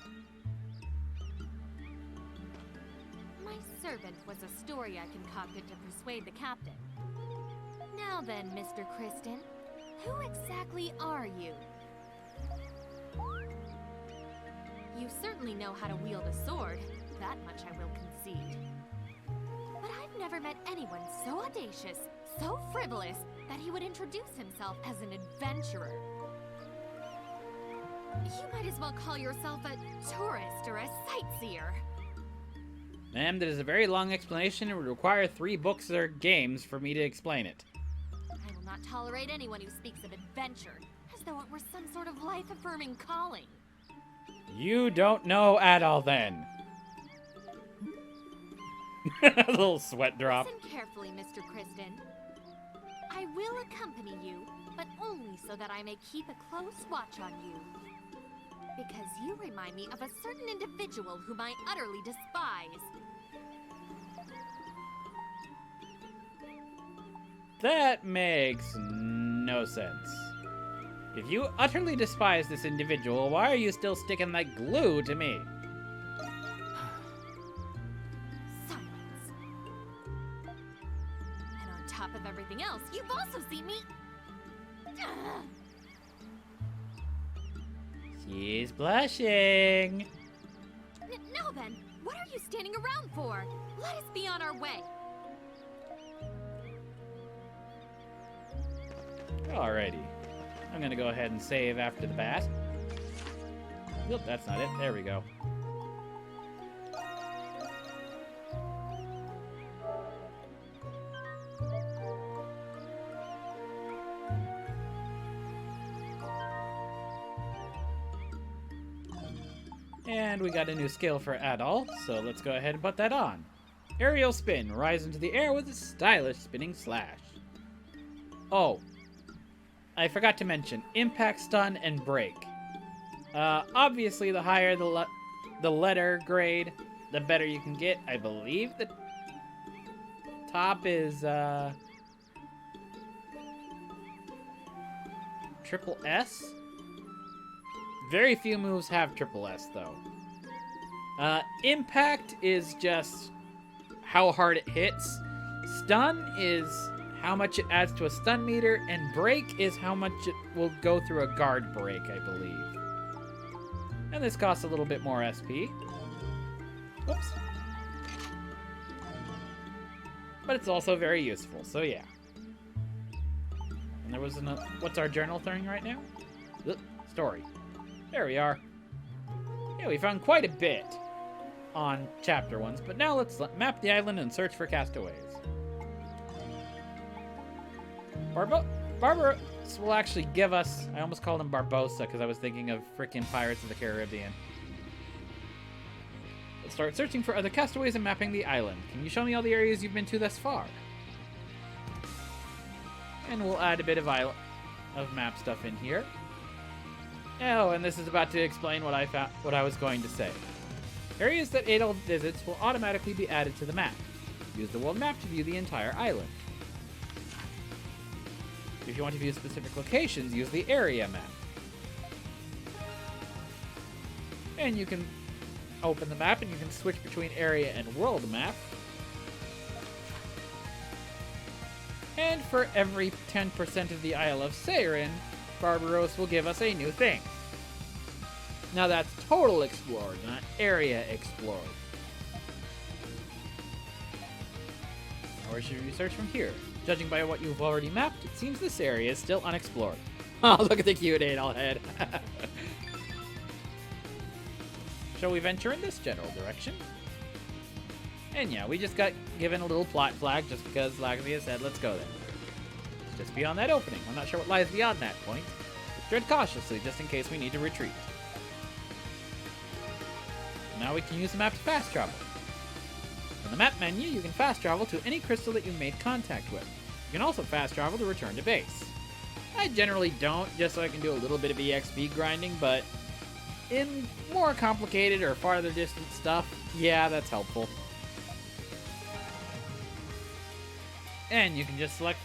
My servant was a story I concocted to persuade the captain. Now then, Mr. Kristen, who exactly are you? You certainly know how to wield a sword, that much I will concede. But I've never met anyone so audacious, so frivolous, that he would introduce himself as an adventurer. You might as well call yourself a tourist or a sightseer. Ma'am, that is a very long explanation and would require 3 books or games for me to explain it. I will not tolerate anyone who speaks of adventure, as though it were some sort of life-affirming calling. You don't know Adol, then. A little sweat drop. Listen carefully, Mr. Kristen. I will accompany you, but only so that I may keep a close watch on you. Because you remind me of a certain individual whom I utterly despise. That makes no sense. If you utterly despise this individual, why are you still sticking like glue to me? Silence. And on top of everything else, you've also seen me... She's blushing. Now then, what are you standing around for? Let us be on our way. Alrighty. I'm gonna go ahead and save after the bat. Nope, that's not it. There we go. And we got a new skill for Adol, so let's go ahead and put that on. Aerial spin. Rise into the air with a stylish spinning slash. Oh. I forgot to mention, impact, stun, and break. Obviously, the higher the letter grade, the better you can get. I believe the top is triple S. Very few moves have triple S, though. Impact is just how hard it hits. Stun is how much it adds to a stun meter, and break is how much it will go through a guard break, I believe. And this costs a little bit more SP. Whoops. But it's also very useful, so yeah. And there was another... What's our journal thing right now? Story. There we are. Yeah, we found quite a bit on chapter 1s, but now let's map the island and search for castaways. Barbaros will actually give us... I almost called him Barbosa because I was thinking of freaking Pirates of the Caribbean. Let's start searching for other castaways and mapping the island. Can you show me all the areas you've been to thus far? And we'll add a bit of map stuff in here. Oh, and this is about to explain what I was going to say. Areas that Adolf visits will automatically be added to the map. Use the world map to view the entire island. If you want to view specific locations, use the area map. And you can open the map and you can switch between area and world map. And for every 10% of the Isle of Seiren, Barbaros will give us a new thing. Now that's total explored, not area explored. Where should we search from here? Judging by what you've already mapped, it seems this area is still unexplored. Oh, look at the cute Adol head. Shall we venture in this general direction? And yeah, we just got given a little plot flag just because Lacrimosa said, let's go there. It's just beyond that opening. I'm not sure what lies beyond that point. But tread cautiously just in case we need to retreat. Now we can use the map to fast travel. In the map menu, you can fast travel to any crystal that you made contact with. You can also fast travel to return to base. I generally don't, just so I can do a little bit of EXP grinding, but in more complicated or farther distant stuff, yeah, that's helpful. And you can just select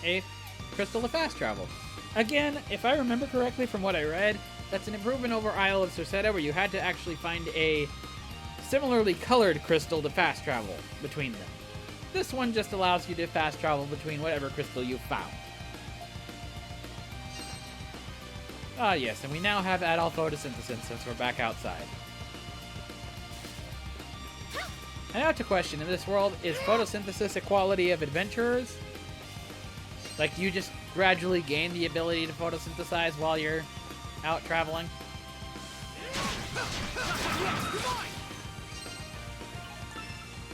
a crystal to fast travel. Again, if I remember correctly from what I read, that's an improvement over Isle of Cerceta, where you had to actually find a similarly colored crystal to fast travel between them. This one just allows you to fast travel between whatever crystal you found. Ah yes, and we now have adult photosynthesis since we're back outside. And now to question, in this world, is photosynthesis a quality of adventurers? Like, do you just gradually gain the ability to photosynthesize while you're out traveling?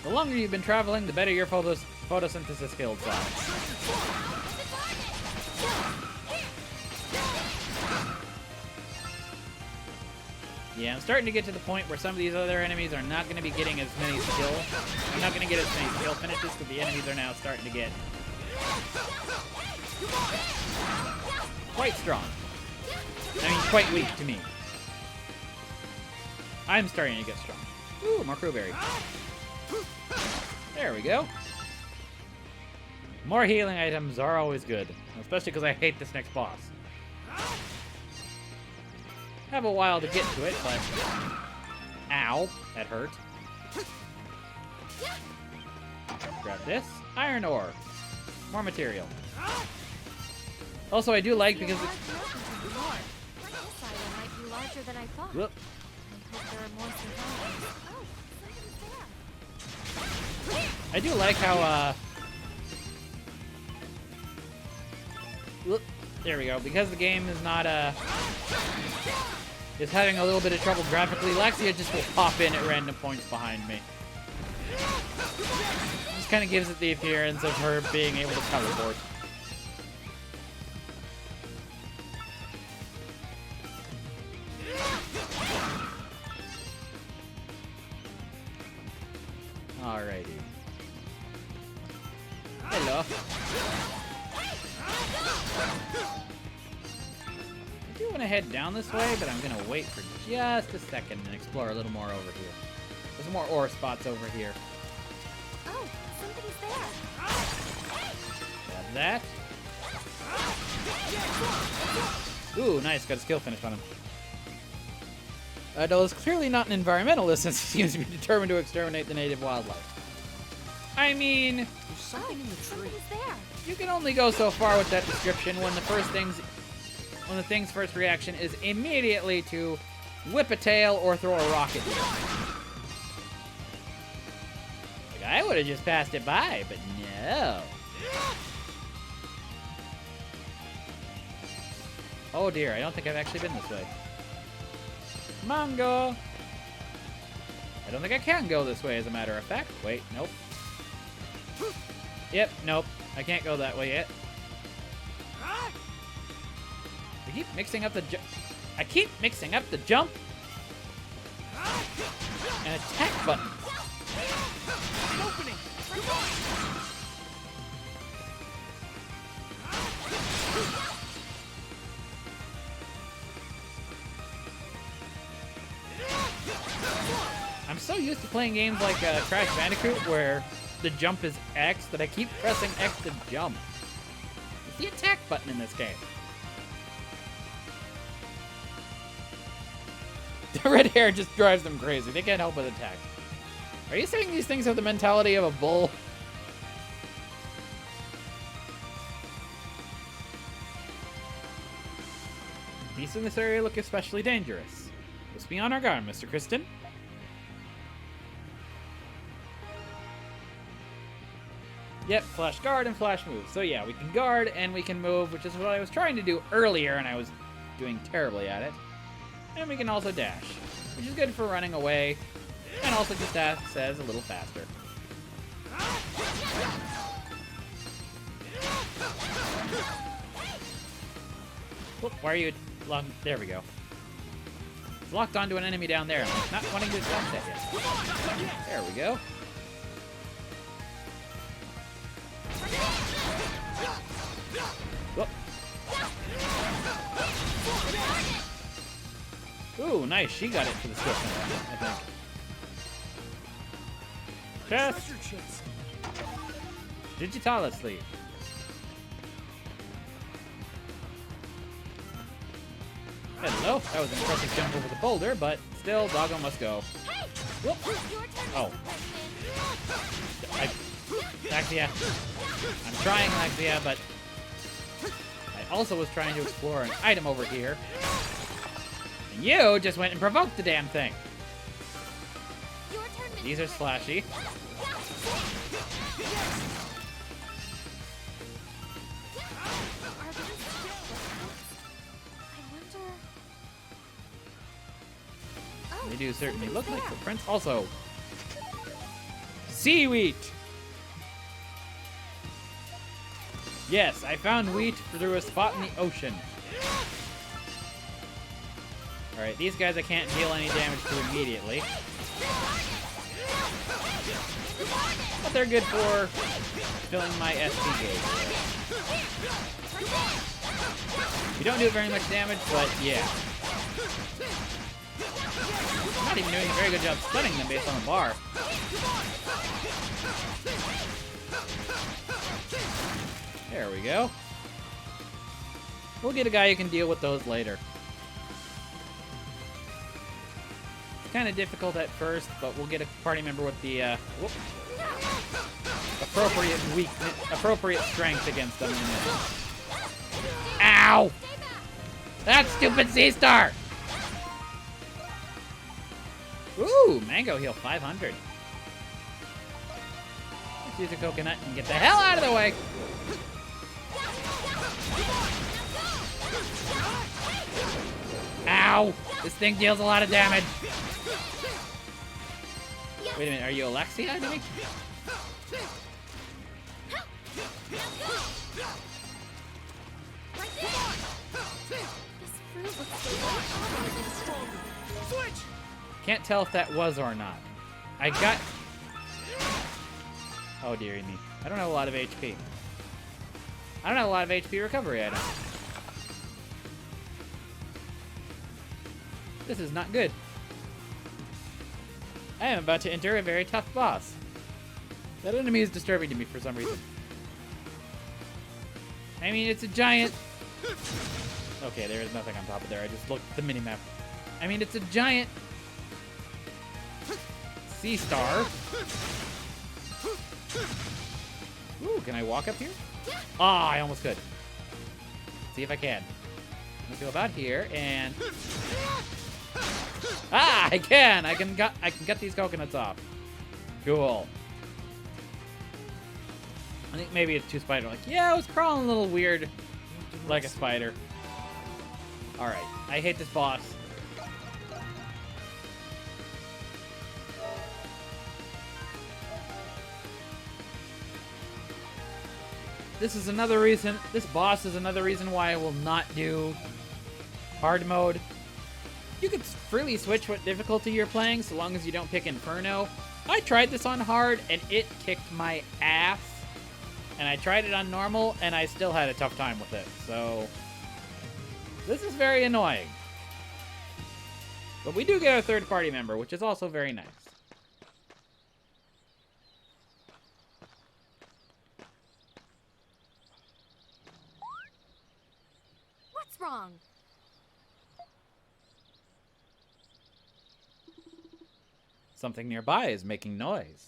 The longer you've been traveling, the better your photosynthesis skills are. Yeah, I'm starting to get to the point where some of these other enemies are not going to be getting as many skills. I'm not going to get as many skill finishes because the enemies are now starting to get quite strong. I mean, quite weak to me. I'm starting to get strong. Ooh, more crowberry. There we go. More healing items are always good, especially because I hate this next boss. Have a while to get to it, but... Ow, that hurt. Grab this. Iron ore. More material. Also, I do like because it's... Larger than I thought. Whoop. I hope there are more survivors. Oh, somebody's there. I do like how, whoop. There we go. Because the game is not, is having a little bit of trouble graphically, Laxia just will pop in at random points behind me. Just kind of gives it the appearance of her being able to teleport. Alrighty. Hello. I do want to head down this way, but I'm going to wait for just a second and explore a little more over here. There's some more ore spots over here. Oh, somebody's there. Grab that. Ooh, nice. Got a skill finish on him. Though is clearly not an environmentalist since he seems to be determined to exterminate the native wildlife. I mean, There's something in the tree. Somebody's there. you can only go so far with that description when the thing's first reaction is immediately to whip a tail or throw a rock at you. Like, I would have just passed it by, but no. Oh dear, I don't think I've actually been this way. Mango! I don't think I can go this way, as a matter of fact. Wait, nope. Yep, nope. I can't go that way yet. I keep mixing up the jump and attack button. Opening! I'm so used to playing games like Crash Bandicoot where the jump is X that I keep pressing X to jump. It's the attack button in this game. The red hair just drives them crazy. They can't help but attack. Are you saying these things have the mentality of a bull? Beasts in this area look especially dangerous. Let's be on our guard, Mr. Kristen. Yep, flash guard and flash move. So yeah, we can guard and we can move, which is what I was trying to do earlier, and I was doing terribly at it. And we can also dash, which is good for running away, and also just acts as a little faster. Whoop, why are you locked? There we go. It's locked onto an enemy down there. I'm not wanting to attack that yet. There we go. Whoop. Ooh, nice. She got it for the swiftness, I think. Chest. Digitalis sleeve. Hello. That was an impressive jump over the boulder, but still, doggo must go. Whoop. Oh. Laxia. I'm trying, Laxia, but I also was trying to explore an item over here. And you just went and provoked the damn thing. These are slashy. They do certainly look like footprints. Also, seaweed. Yes, I found wheat through a spot in the ocean. Alright, these guys I can't deal any damage to immediately. But they're good for filling my SP gauge. You don't do very much damage, but yeah. I'm not even doing a very good job stunning them based on the bar. There we go. We'll get a guy who can deal with those later. It's kind of difficult at first, but we'll get a party member with the appropriate strength against them in a minute. Ow! That stupid sea star! Ooh, mango heal 500. Let's use a coconut and get the hell out of the way. Ow! This thing deals a lot of damage. Wait a minute, are you Alexia enemy? Can't tell if that was or not. I got... Oh, dearie me. I don't have a lot of HP. I don't have a lot of HP recovery items. This is not good. I am about to enter a very tough boss. That enemy is disturbing to me for some reason. I mean, it's a giant... Okay, there is nothing on top of there. I just looked at the minimap. I mean, it's a giant... sea star. Ooh, can I walk up here? Ah, I almost could. Let's see if I can. Let's go about here and... Ah, I can! I can get these coconuts off. Cool. I think maybe it's too spider-like. Yeah, it was crawling a little weird. Like a spider. Alright, I hate this boss. This is another reason, this boss is another reason why I will not do hard mode. You could freely switch what difficulty you're playing so long as you don't pick Inferno. I tried this on hard and it kicked my ass. And I tried it on normal and I still had a tough time with it. So this is very annoying. But we do get a third party member, which is also very nice. What's wrong? Something nearby is making noise.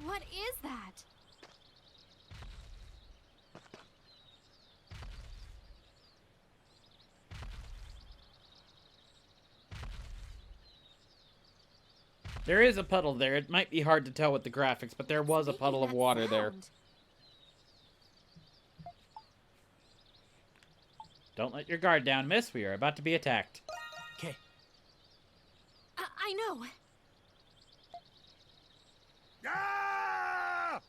What is that? There is a puddle there. It might be hard to tell with the graphics, but there was a puddle of water there. Don't let your guard down, miss. We are about to be attacked. Okay. I know. Ah!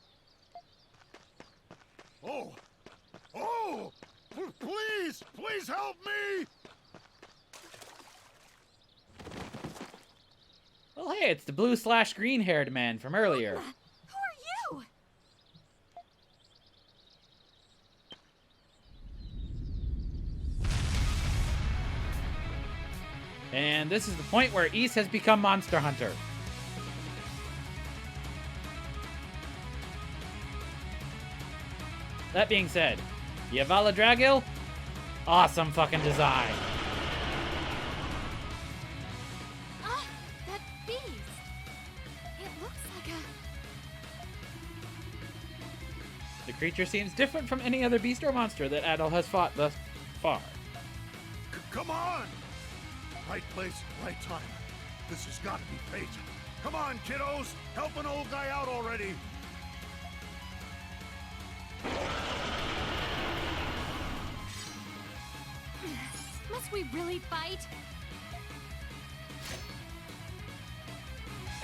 Oh! Oh! Please! Please help me! Well, hey, it's the blue/green-haired man from earlier. Who are you? And this is the point where Ys has become Monster Hunter. That being said, Yavala Dragil, awesome fucking design. That beast. It looks like The creature seems different from any other beast or monster that Adol has fought thus far. Come on! Right place, right time. This has got to be fate. Come on, kiddos! Help an old guy out already! Must we really fight?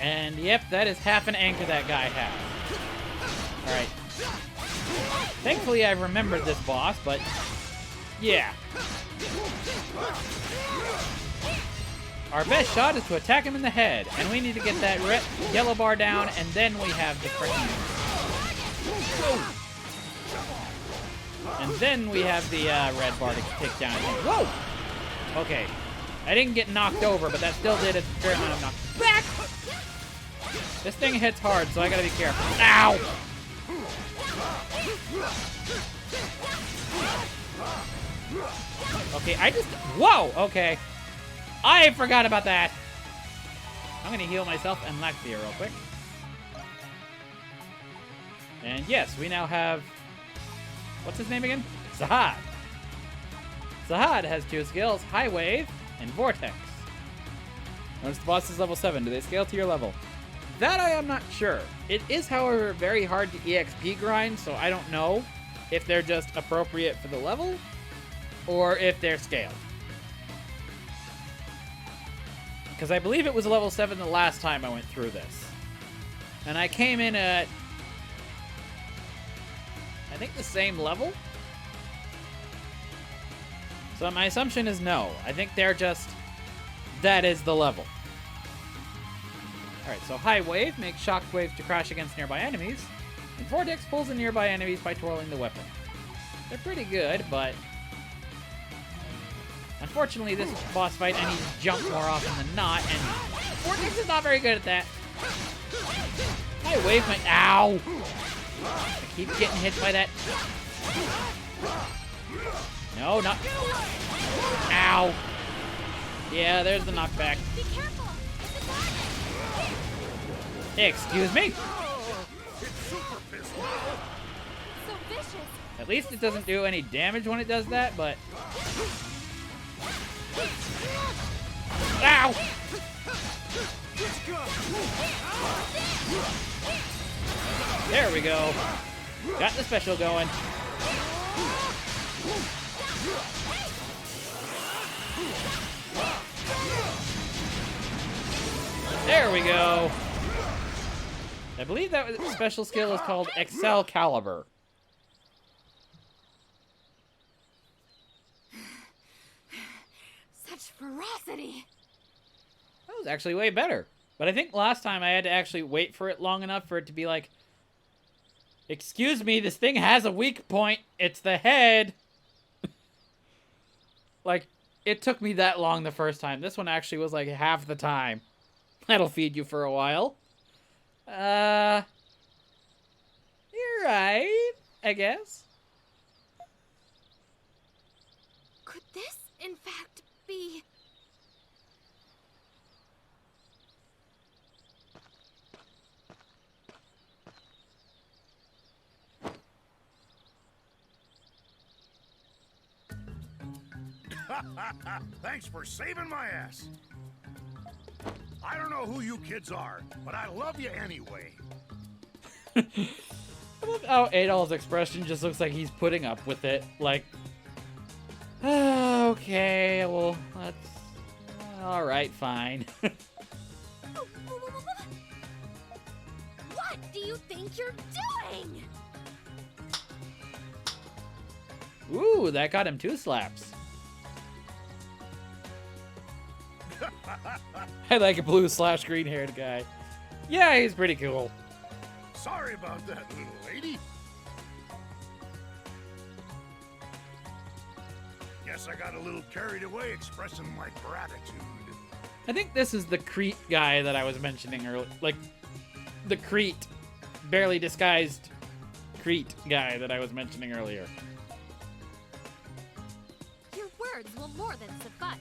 And yep, that is half an anchor that guy has. Alright. Thankfully I remembered this boss, but yeah. Our best shot is to attack him in the head, and we need to get that yellow bar down, and then we have the freaking... And then we have the red bar to take down him. Whoa! Okay. I didn't get knocked over, but that still did a fair amount of knockback. This thing hits hard, so I gotta be careful. Ow! Okay, I just... Whoa! Okay. I forgot about that. I'm gonna heal myself and Laxia real quick. And yes, we now have... What's his name again? Sahad. Sahad has two skills, High Wave and Vortex. Notice the boss is level 7. Do they scale to your level? That I am not sure. It is, however, very hard to EXP grind, so I don't know if they're just appropriate for the level or if they're scaled. Because I believe it was level 7 the last time I went through this. And I came in at... I think the same level? So my assumption is no. I think they're just... That is the level. Alright, so High Wave makes shock waves to crash against nearby enemies, and Vortex pulls in nearby enemies by twirling the weapon. They're pretty good, but... Unfortunately, this boss fight, I need to jump more often than not, and Vortex is not very good at that. High Wave might... Ow! I keep getting hit by that. No, not... Ow! Yeah, there's the knockback. Be careful! Excuse me? So vicious! At least it doesn't do any damage when it does that, but... Ow! There we go. Got the special going. There we go. I believe that special skill is called Excel Caliber. Such ferocity. That was actually way better. But I think last time I had to actually wait for it long enough for it to be like, excuse me, this thing has a weak point. It's the head. Like, it took me that long the first time. This one actually was like half the time. That'll feed you for a while. You're right, I guess. Could this, in fact, be... Thanks for saving my ass. I don't know who you kids are, but I love you anyway. I love how Adol's expression just looks like he's putting up with it. Like, okay, well, that's... Alright, fine. What do you think you're doing? Ooh, that got him 2 slaps. I like a blue / green haired guy. Yeah, he's pretty cool. Sorry about that, little lady. Guess I got a little carried away expressing my gratitude. I think this is the Crete guy that I was mentioning earlier. Like, the Crete, barely disguised Crete guy that I was mentioning earlier. Your words will more than suffice.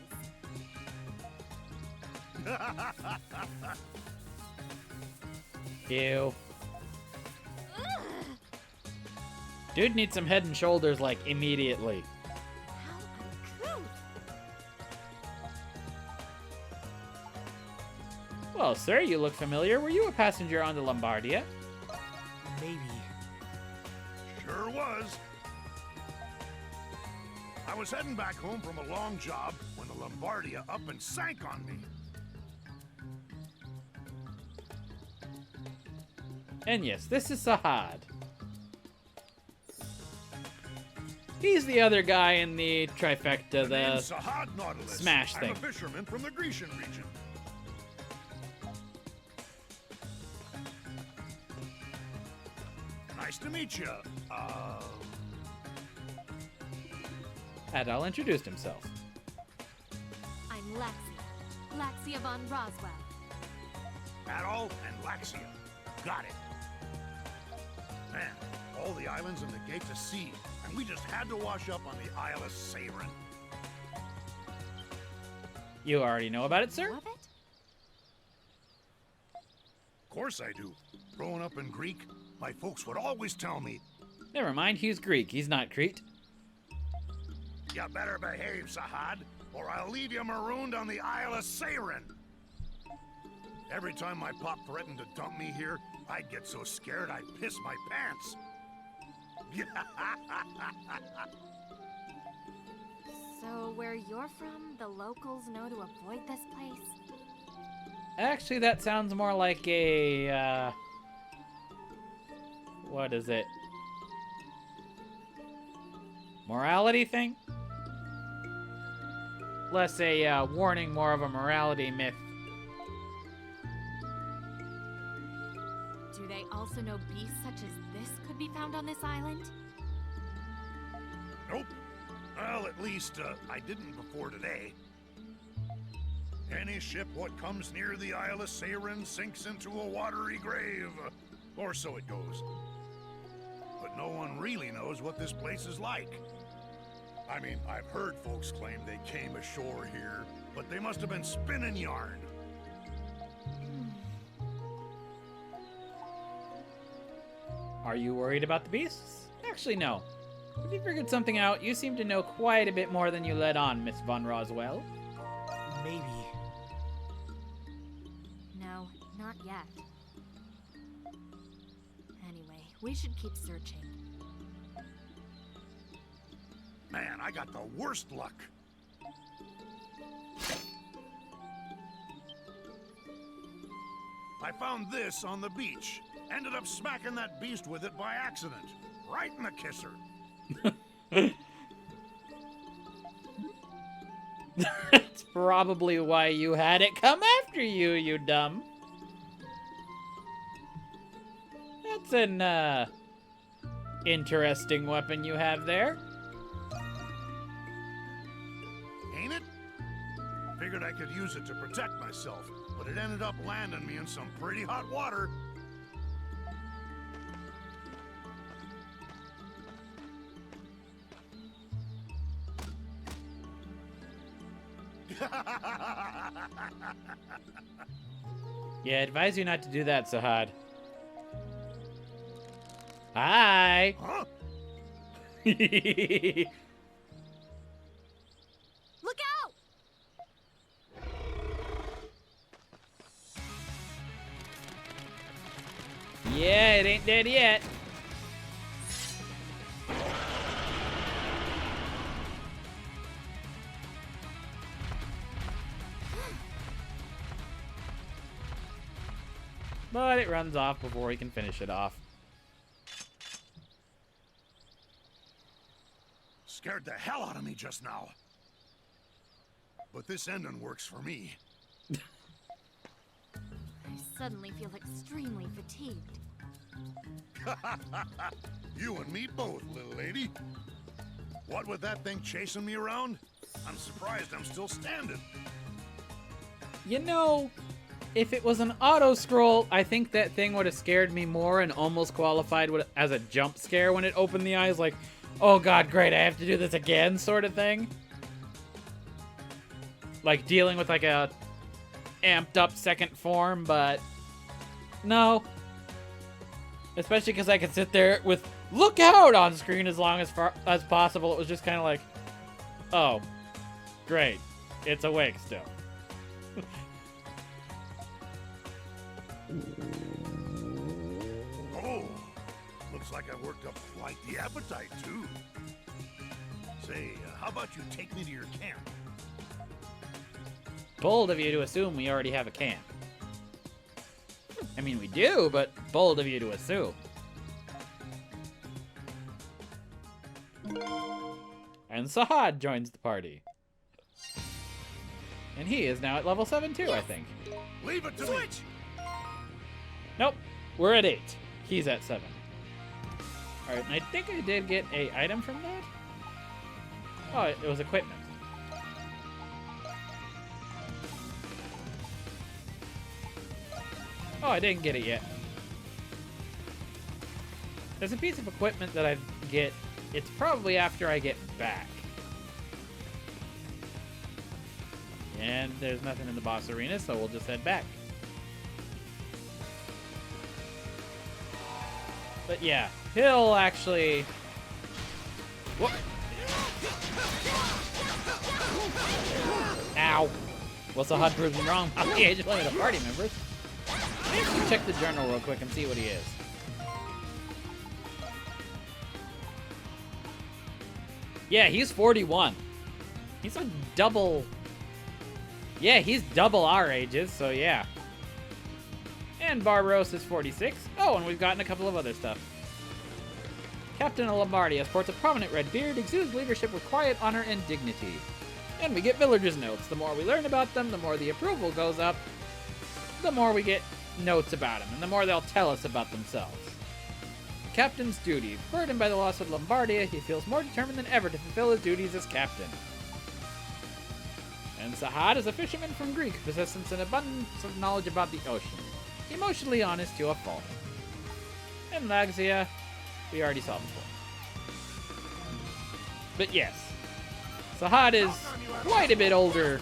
Ew. Dude needs some head and shoulders, like, immediately. How uncouth. Well, sir, you look familiar. Were you a passenger on the Lombardia? Maybe. Sure was. I was heading back home from a long job when the Lombardia up and sank on me. And yes, this is Sahad. He's the other guy in the trifecta, the name's Sahad Nautilus. smash thing. I'm a fisherman from the Grecian region. Nice to meet you. Adol introduced himself. I'm Laxia. Laxia von Roswell. Adol and Laxia. Got it. Man, all the islands and the gate to sea, and we just had to wash up on the Isle of Seiren. You already know about it, sir? Love it? Of course I do. Growing up in Greek, my folks would always tell me, Never mind, he's Greek. He's not Crete. you better behave, Sahad, or I'll leave you marooned on the Isle of Seiren. Every time my pop threatened to dump me here, I'd get so scared I'd piss my pants. So, where you're from, the locals know to avoid this place? Actually, that sounds more like a, what is it? Morality thing? Less a warning, more of a morality myth. Do they also know beasts such as this could be found on this island? Nope. Well, at least, I didn't before today. Any ship what comes near the Isle of Seiren sinks into a watery grave. Or so it goes. But no one really knows what this place is like. I mean, I've heard folks claim they came ashore here, but they must have been spinning yarn. Are you worried about the beasts? Actually, no. If you figured something out, you seem to know quite a bit more than you let on, Miss Von Roswell. Maybe. No, not yet. Anyway, we should keep searching. Man, I got the worst luck. I found this on the beach. Ended up smacking that beast with it by accident. Right in the kisser. That's probably why you had it come after you, you dumb. That's an, interesting weapon you have there. Ain't it? Figured I could use it to protect myself, but it ended up landing me in some pretty hot water. Yeah, I advise you not to do that, Sahad. Hi! Huh? Look out! Yeah, it ain't dead yet. But it runs off before he can finish it off. Scared the hell out of me just now. But this ending works for me. I suddenly feel extremely fatigued. You and me both, little lady. What with that thing chasing me around? I'm surprised I'm still standing. You know, if it was an auto scroll, I think that thing would have scared me more and almost qualified as a jump scare when it opened the eyes, like, oh god, great, I have to do this again, sort of thing. Like dealing with like a amped up second form, but no. Especially because I could sit there with "look out" on screen as long as possible. It was just kind of like, oh, great, it's awake still. Oh, looks like I worked up quite the appetite, too. Say, how about you take me to your camp? Bold of you to assume we already have a camp. I mean, we do, but bold of you to assume. And Sahad joins the party. And he is now at level 7 too, I think. Leave it to me! Nope, we're at 8. He's at 7. Alright, and I think I did get a item from that. Oh, it was equipment. Oh, I didn't get it yet. There's a piece of equipment that I get. It's probably after I get back. And there's nothing in the boss arena, so we'll just head back. But yeah, he'll actually... Whoop. Ow. Well, Sahad proves me wrong about the age limit of party members. Let's check the journal real quick and see what he is. Yeah, he's 41. He's a double... Yeah, he's double our ages, so yeah. And Barbaros is 46. Oh, and we've gotten a couple of other stuff. Captain of Lombardia sports a prominent red beard, exudes leadership with quiet honor and dignity. And we get villagers' notes. The more we learn about them, the more the approval goes up. The more we get notes about them, and the more they'll tell us about themselves. The captain's duty. Burdened by the loss of Lombardia, he feels more determined than ever to fulfill his duties as captain. And Sahad is a fisherman from Greek, possessing an abundance of knowledge about the ocean. Emotionally honest to a fault. And Laxia, we already saw before. But yes, Sahad is quite a bit older.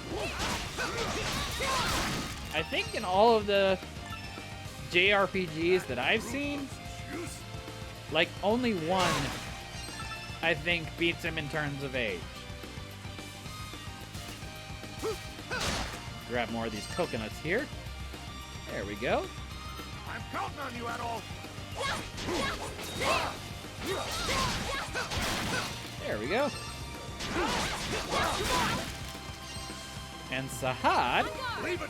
I think in all of the JRPGs that I've seen, like only one, I think, beats him in terms of age. Grab more of these coconuts here. There we go. I'm counting on you, Adolf! There we go. And Sahad,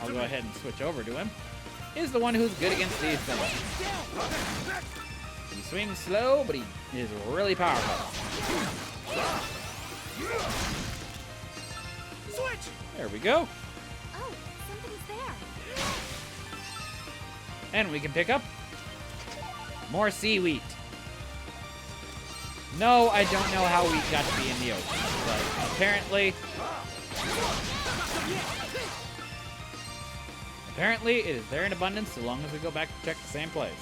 I'll go ahead and switch over to him. is the one who's good against these things. He swings slow, but he is really powerful. Switch! There we go. Oh, something's there. And we can pick up more seaweed. No, I don't know how wheat got to be in the ocean, but apparently it is there in abundance so long as we go back to check the same place.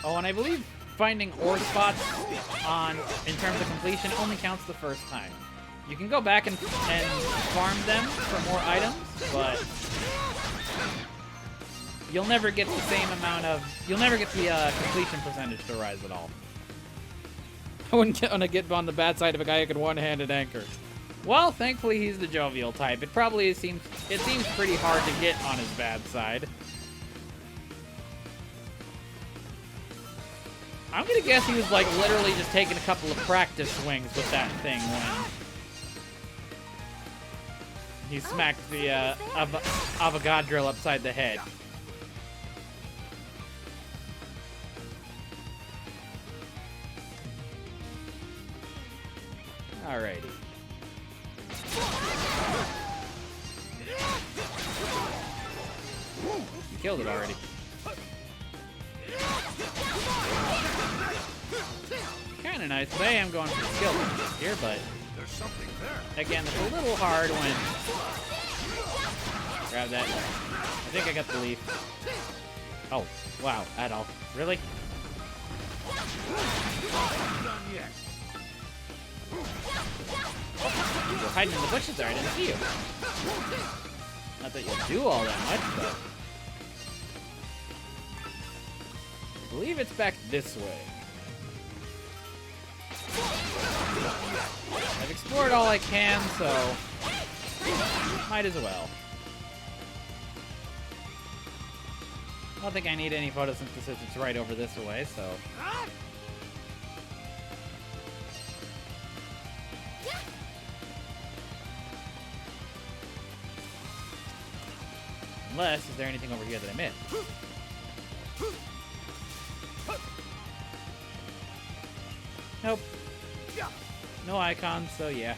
Oh, and I believe finding ore spots in terms of completion only counts the first time. You can go back and farm them for more items, but you'll never get the same amount of... You'll never get the completion percentage to rise at all. I wouldn't want to get on the bad side of a guy who can one-handed anchor. Well, thankfully he's the jovial type. It probably seems pretty hard to get on his bad side. I'm gonna guess he was like literally just taking a couple of practice swings with that thing when he smacked the Avogadro upside the head. Alrighty. You killed it already. Kinda nice, but I am going for the skill here, but There's something there. again, it's a little hard when... Grab that. I think I got the leaf. Oh, wow, Adolf. Really? Done yet. You're hiding in the bushes there, I didn't see you. Not that you'll do all that much, but... I believe it's back this way. I've explored all I can, so might as well. I don't think I need any photosynthesis. It's right over this way, so. Unless, is there anything over here that I missed? Nope. No icons, so yeah.